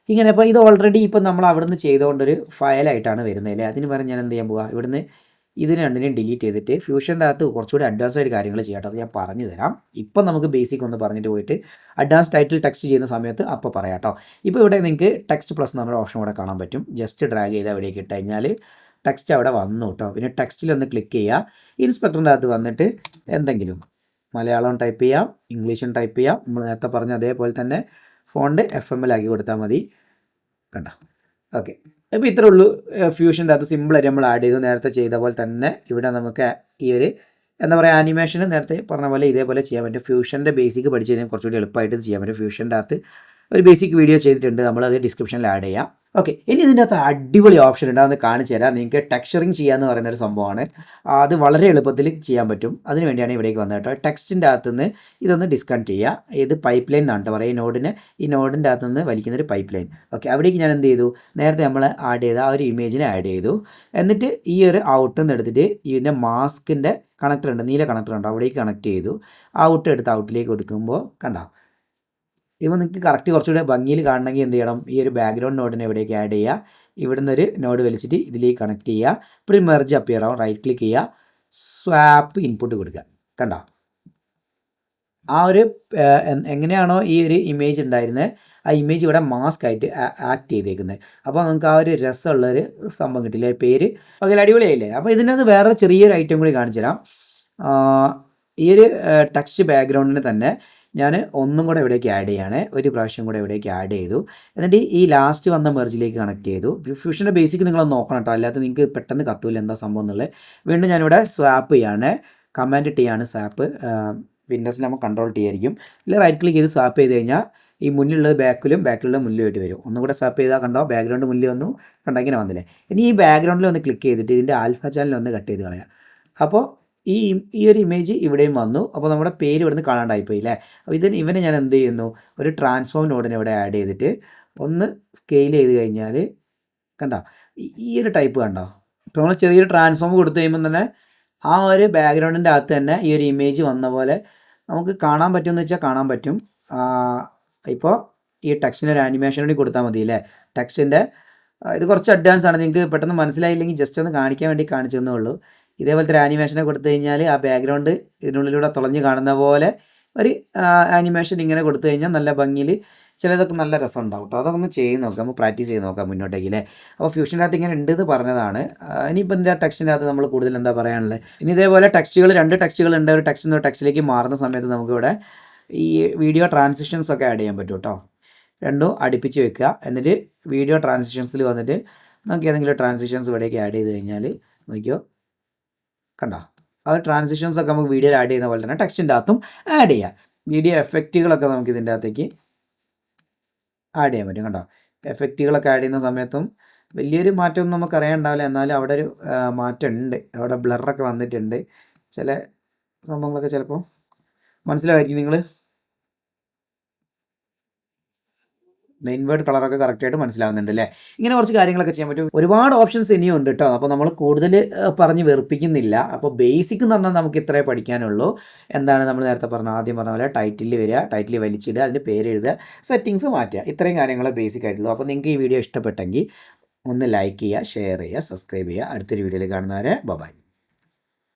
ഇങ്ങനെ ഇപ്പോൾ ഇത് ഓൾറെഡി ഇപ്പം നമ്മൾ അവിടുന്ന് ചെയ്തുകൊണ്ടൊരു ഫയലായിട്ടാണ് വരുന്നത് അല്ലേ? അതിന് പകരം ഞാൻ എന്ത് ചെയ്യാൻ പോവുക, ഇവിടുന്ന് ഇതിന് രണ്ടിനെയും ഡിലീറ്റ് ചെയ്തിട്ട് ഫ്യൂഷൻ്റെ അകത്ത് കുറച്ചുകൂടി അഡ്വാൻസ് ആയിട്ട് കാര്യങ്ങൾ ചെയ്യാം. അത് ഞാൻ പറഞ്ഞു തരാം. ഇപ്പം നമുക്ക് ബേസിക് ഒന്ന് പറഞ്ഞിട്ട് പോയിട്ട് അഡ്വാൻസ് ടൈറ്റിൽ ടെക്സ്റ്റ് ചെയ്യുന്ന സമയത്ത് അപ്പോൾ പറയാം കേട്ടോ. ഇപ്പോൾ ഇവിടെ നിങ്ങൾക്ക് ടെക്സ്റ്റ് പ്ലസ് എന്നൊരു ഓപ്ഷൻ ഇവിടെ കാണാൻ പറ്റും. ജസ്റ്റ് ഡ്രാഗ് ചെയ്ത് അവിടേക്ക് ഇട്ട് കഴിഞ്ഞാൽ ടെക്സ്റ്റ് അവിടെ വന്നു കേട്ടോ. പിന്നെ ടെക്സ്റ്റിലൊന്ന് ക്ലിക്ക് ചെയ്യുക. ഇൻസ്പെക്ടറിൻ്റെ അകത്ത് വന്നിട്ട് എന്തെങ്കിലും മലയാളം ടൈപ്പ് ചെയ്യാം, ഇംഗ്ലീഷും ടൈപ്പ് ചെയ്യാം. നമ്മൾ നേരത്തെ പറഞ്ഞ അതേപോലെ തന്നെ ഫോണ്ട് FML ആക്കി കൊടുത്താൽ മതി. കണ്ടോ? ഓക്കെ, അപ്പോൾ ഇത്രേ ഉള്ളൂ. ഫ്യൂഷൻ്റെ അത് സിമ്പിളായിട്ട് നമ്മൾ ആഡ് ചെയ്തു. നേരത്തെ ചെയ്ത പോലെ തന്നെ ഇവിടെ നമുക്ക് ഈ ഒരു എന്താ പറയുക ആനിമേഷൻ നേരത്തെ പറഞ്ഞ പോലെ ഇതേപോലെ ചെയ്യാൻ പറ്റും. ഫ്യൂഷൻ്റെ ബേസിക് പഠിച്ച് കഴിഞ്ഞാൽ കുറച്ചുകൂടി എളുപ്പമായിട്ട് ചെയ്യാൻ പറ്റും. ഫ്യൂഷൻ്റെ അകത്ത് ഒരു ബേസിക് വീഡിയോ ചെയ്തിട്ടുണ്ട്, നമ്മളത് ഡിസ്ക്രിപ്ഷനിൽ ആഡ് ചെയ്യാം. ഓക്കെ, ഇനി ഇതിൻ്റെ അകത്ത് അടിപൊളി ഓപ്ഷൻ ഉണ്ട്, അതൊന്ന് കാണിച്ചു തരാം. നിങ്ങൾക്ക് ടെക്സ്ചറിങ് ചെയ്യാന്ന് പറയുന്ന ഒരു സംഭവമാണ്. അത് വളരെ എളുപ്പത്തിൽ ചെയ്യാൻ പറ്റും. അതിന് വേണ്ടിയാണ് ഇവിടേക്ക് വന്നത് കേട്ടോ. ടെക്സ്റ്റിൻ്റെ അകത്തുനിന്ന് ഇതൊന്ന് ഡിസ്കണക്ട് ചെയ്യുക. ഇത് പൈപ്പ് ലൈൻ എന്നാണ് പറയുക. ഈ നോഡിൻ്റെ അകത്തുനിന്ന് വലിക്കുന്നൊരു പൈപ്പ് ലൈൻ. ഓക്കെ, അവിടേക്ക് ഞാൻ എന്ത് ചെയ്തു, നേരത്തെ നമ്മൾ ആഡ് ചെയ്ത ആ ഒരു ഇമേജിനെ ആഡ് ചെയ്തു. എന്നിട്ട് ഈ ഒരു ഔട്ടിൽ നിന്ന് എടുത്തിട്ട് ഇതിൻ്റെ മാസ്കിൻ്റെ കണക്ടർ ഉണ്ട്, നീല കണക്ടർ ഉണ്ട്, അവിടേക്ക് കണക്ട് ചെയ്തു. ഔട്ട് എടുത്ത് ഔട്ടിലേക്ക് കൊടുക്കുമ്പോൾ കണ്ടോ ഇപ്പോൾ നിങ്ങൾക്ക് കറക്റ്റ് കുറച്ചുകൂടെ ഭംഗിയിൽ കാണണമെങ്കിൽ എന്ത് ചെയ്യണം, ഈ ഒരു ബാക്ക്ഗ്രൗണ്ട് നോഡിനെ എവിടേക്ക് ആഡ് ചെയ്യുക, ഇവിടുന്ന് ഒരു നോഡ് വലിച്ചിട്ട് ഇതിലേക്ക് കണക്ട് ചെയ്യുക. ഇപ്പോൾ ഒരു മെർജ് അപ്പിയർ ആവും, റൈറ്റ് ക്ലിക്ക് ചെയ്യുക, സ്വാപ്പ് ഇൻപുട്ട് കൊടുക്കുക. കണ്ടോ, ആ ഒരു എങ്ങനെയാണോ ഈ ഒരു ഇമേജ് ഉണ്ടായിരുന്നത് ആ ഇമേജ് ഇവിടെ മാസ്ക് ആയിട്ട് ആക്ട് ചെയ്തേക്കുന്നത്. അപ്പോൾ നമുക്ക് ആ ഒരു രസമുള്ളൊരു സംഭവം കിട്ടില്ലേ, പേര് ഓക്കെ, അടിപൊളിയായില്ലേ. അപ്പോൾ ഇതിനകത്ത് വേറെ ചെറിയൊരു ഐറ്റം കൂടി കാണിച്ചു തരാം. ഈ ഒരു ടെക്സ്റ്റ് ബാക്ക്ഗ്രൗണ്ടിന് തന്നെ ഞാൻ ഒന്നും കൂടെ ഇവിടേക്ക് ആഡ് ചെയ്യുകയാണ്, ഒരു പ്രാവശ്യം കൂടെ ഇവിടേക്ക് ആഡ് ചെയ്തു. എന്നിട്ട് ഈ ലാസ്റ്റ് വന്ന മെർജിലേക്ക് കണക്ട് ചെയ്തു. ഫ്യൂഷൻ്റെ ബേസിക് നിങ്ങളൊന്ന് നോക്കണം കേട്ടോ, അല്ലാതെ നിങ്ങൾക്ക് പെട്ടെന്ന് കത്തൂല എന്താ സംഭവം എന്നുള്ളത്. വീണ്ടും ഞാനിവിടെ സ്വാപ്പ് ചെയ്യാണ്, കമാൻഡ് ചെയ്യാണ് സ്വാപ്പ്. വിൻഡോസിൽ നമ്മൾ കൺട്രോൾ ടി ആയിരിക്കും. ഇല്ല റൈറ്റ് ക്ലിക്ക് ചെയ്ത് സ്വാപ്പ് ചെയ്ത് കഴിഞ്ഞാൽ ഈ മുന്നിലുള്ളത് ബാക്കിലുള്ള മുന്നിലുമായിട്ട് വരും. ഒന്നുകൂടെ സ്വാപ്പ് ചെയ്താൽ കണ്ടോ, ബാക്ക്ഗ്രൗണ്ട് മുന്നിൽ വന്നു, കണ്ടോ ഇങ്ങനെ വന്നില്ലേ. ഇനി ഈ ബാക്ക്ഗ്രൗണ്ടിൽ ഒന്ന് ക്ലിക്ക് ചെയ്തിട്ട് ഇതിൻ്റെ ആൽഫ ചാനൽ ഒന്ന് കട്ട് ചെയ്ത് കളയാം. അപ്പോൾ ഈ ഒരു ഇമേജ് ഇവിടെയും വന്നു. അപ്പോൾ നമ്മുടെ പേര് ഇവിടുന്ന് കാണാണ്ടായിപ്പോയി അല്ലേ. അപ്പോൾ ഇവനെ ഞാൻ എന്ത് ചെയ്യുന്നു, ഒരു ട്രാൻസ്ഫോം നോഡിനെ ഇവിടെ ആഡ് ചെയ്തിട്ട് ഒന്ന് സ്കെയിൽ ചെയ്ത് കഴിഞ്ഞാൽ കണ്ടോ ഈ ഒരു ടൈപ്പ് കണ്ടോ. ഇപ്പോൾ നമ്മൾ ചെറിയൊരു ട്രാൻസ്ഫോം കൊടുത്തു കഴിയുമ്പോൾ തന്നെ ആ ഒരു ബാക്ക്ഗ്രൗണ്ടിൻ്റെ അകത്ത് തന്നെ ഈ ഒരു ഇമേജ് വന്ന പോലെ നമുക്ക് കാണാൻ പറ്റുമെന്ന് വെച്ചാൽ കാണാൻ പറ്റും. ഇപ്പോൾ ഈ ടെക്സ്റ്റിൻ്റെ ഒരു ആനിമേഷൻ കൂടി കൊടുത്താൽ മതി അല്ലേ. ടെക്സ്റ്റിൻ്റെ ഇത് കുറച്ച് അഡ്വാൻസ് ആണ്, നിങ്ങൾക്ക് പെട്ടെന്ന് മനസ്സിലായില്ലെങ്കിൽ ജസ്റ്റ് ഒന്ന് കാണിക്കാൻ വേണ്ടി കാണിച്ചു തന്നേ ഉള്ളൂ. ഇതേപോലത്തെ ഒരു ആനിമേഷനെ കൊടുത്തു കഴിഞ്ഞാൽ ആ ബാക്ക്ഗ്രൗണ്ട് ഇതിനുള്ളിലൂടെ തുളഞ്ഞ് കാണുന്ന പോലെ ഒരു ആനിമേഷൻ ഇങ്ങനെ കൊടുത്തു കഴിഞ്ഞാൽ നല്ല ഭംഗിയിൽ ചിലതൊക്കെ നല്ല രസം ഉണ്ടാവും കേട്ടോ. അതൊക്കെ ഒന്ന് ചെയ്ത് നോക്കാം, നമുക്ക് പ്രാക്ടീസ് ചെയ്ത് നോക്കാം മുന്നോട്ടേക്ക് അല്ലേ. അപ്പോൾ ഫ്യൂഷൻ്റെ അകത്ത് ഇങ്ങനെ ഉണ്ടെന്ന് പറഞ്ഞതാണ്. ഇനിയിപ്പോൾ എന്താ ടെക്സ്റ്റിൻ്റെ അകത്ത് നമ്മൾ കൂടുതൽ എന്താ പറയാനുള്ളത്. ഇനി ഇതേപോലെ രണ്ട് ടെക്സ്റ്റുകൾ ഉണ്ട്, ഒരു ടെക്സ്റ്റ് നിന്ന് ടെക്സ്റ്റിലേക്ക് മാറുന്ന സമയത്ത് നമുക്കിവിടെ ഈ വീഡിയോ ട്രാൻസിഷൻസ് ഒക്കെ ആഡ് ചെയ്യാൻ പറ്റും കേട്ടോ. രണ്ടും അടുപ്പിച്ച് വെക്കുക, എന്നിട്ട് വീഡിയോ ട്രാൻസിഷൻസിൽ വന്നിട്ട് നമുക്ക് ഏതെങ്കിലും ട്രാൻസിഷൻസ് ഇവിടേക്ക് ആഡ് ചെയ്ത് കഴിഞ്ഞാൽ നോക്കിയോ കണ്ടോ, ആ ട്രാൻസിഷൻസ് ഒക്കെ നമുക്ക് വീഡിയോയിൽ ആഡ് ചെയ്യുന്ന പോലെ തന്നെ ടെക്സ്റ്റിൻ്റെ അകത്തും ആഡ് ചെയ്യാം. വീഡിയോ എഫക്റ്റുകളൊക്കെ നമുക്ക് ഇതിൻ്റെ അകത്തേക്ക് ആഡ് ചെയ്യാൻ പറ്റും കണ്ടോ. എഫക്റ്റുകളൊക്കെ ആഡ് ചെയ്യുന്ന സമയത്തും വലിയൊരു മാറ്റമൊന്നും നമുക്ക് അറിയാനുണ്ടാവില്ല, എന്നാലും അവിടെ ഒരു മാറ്റം ഉണ്ട്. അവിടെ ബ്ലറൊക്കെ വന്നിട്ടുണ്ട്, ചില സംഭവങ്ങളൊക്കെ ചിലപ്പോൾ മനസ്സിലായിരിക്കും നിങ്ങൾ. ഇൻവേർട്ട് കളറൊക്കെ കറക്റ്റായിട്ട് മനസ്സിലാവുന്നുണ്ട് അല്ലേ. ഇങ്ങനെ കുറച്ച് കാര്യങ്ങളൊക്കെ ചെയ്യാൻ പറ്റും. ഒരുപാട് ഓപ്ഷൻസ് ഇനിയും ഉണ്ട് കേട്ടോ. അപ്പോൾ നമ്മൾ കൂടുതൽ പറഞ്ഞ് വെറുപ്പിക്കുന്നില്ല. അപ്പോൾ ബേസിക് എന്ന് പറഞ്ഞാൽ നമുക്ക് ഇത്രേ പഠിക്കാനുള്ളൂ. എന്താണ് നമ്മൾ നേരത്തെ ആദ്യം പറഞ്ഞ പോലെ ടൈറ്റിൽ വരിക, ടൈറ്റിൽ വലിച്ചിടുക, അതിൻ്റെ പേര് എഴുതുക, സെറ്റിങ്സ് മാറ്റുക, ഇത്രയും കാര്യങ്ങൾ ബേസിക് ആയിട്ടുള്ളൂ. അപ്പോൾ നിങ്ങൾക്ക് ഈ വീഡിയോ ഇഷ്ടപ്പെട്ടെങ്കിൽ ഒന്ന് ലൈക്ക് ചെയ്യുക, ഷെയർ ചെയ്യുക, സബ്സ്ക്രൈബ് ചെയ്യുക. അടുത്തൊരു വീഡിയോയിൽ കാണുന്നവരെ ബൈ.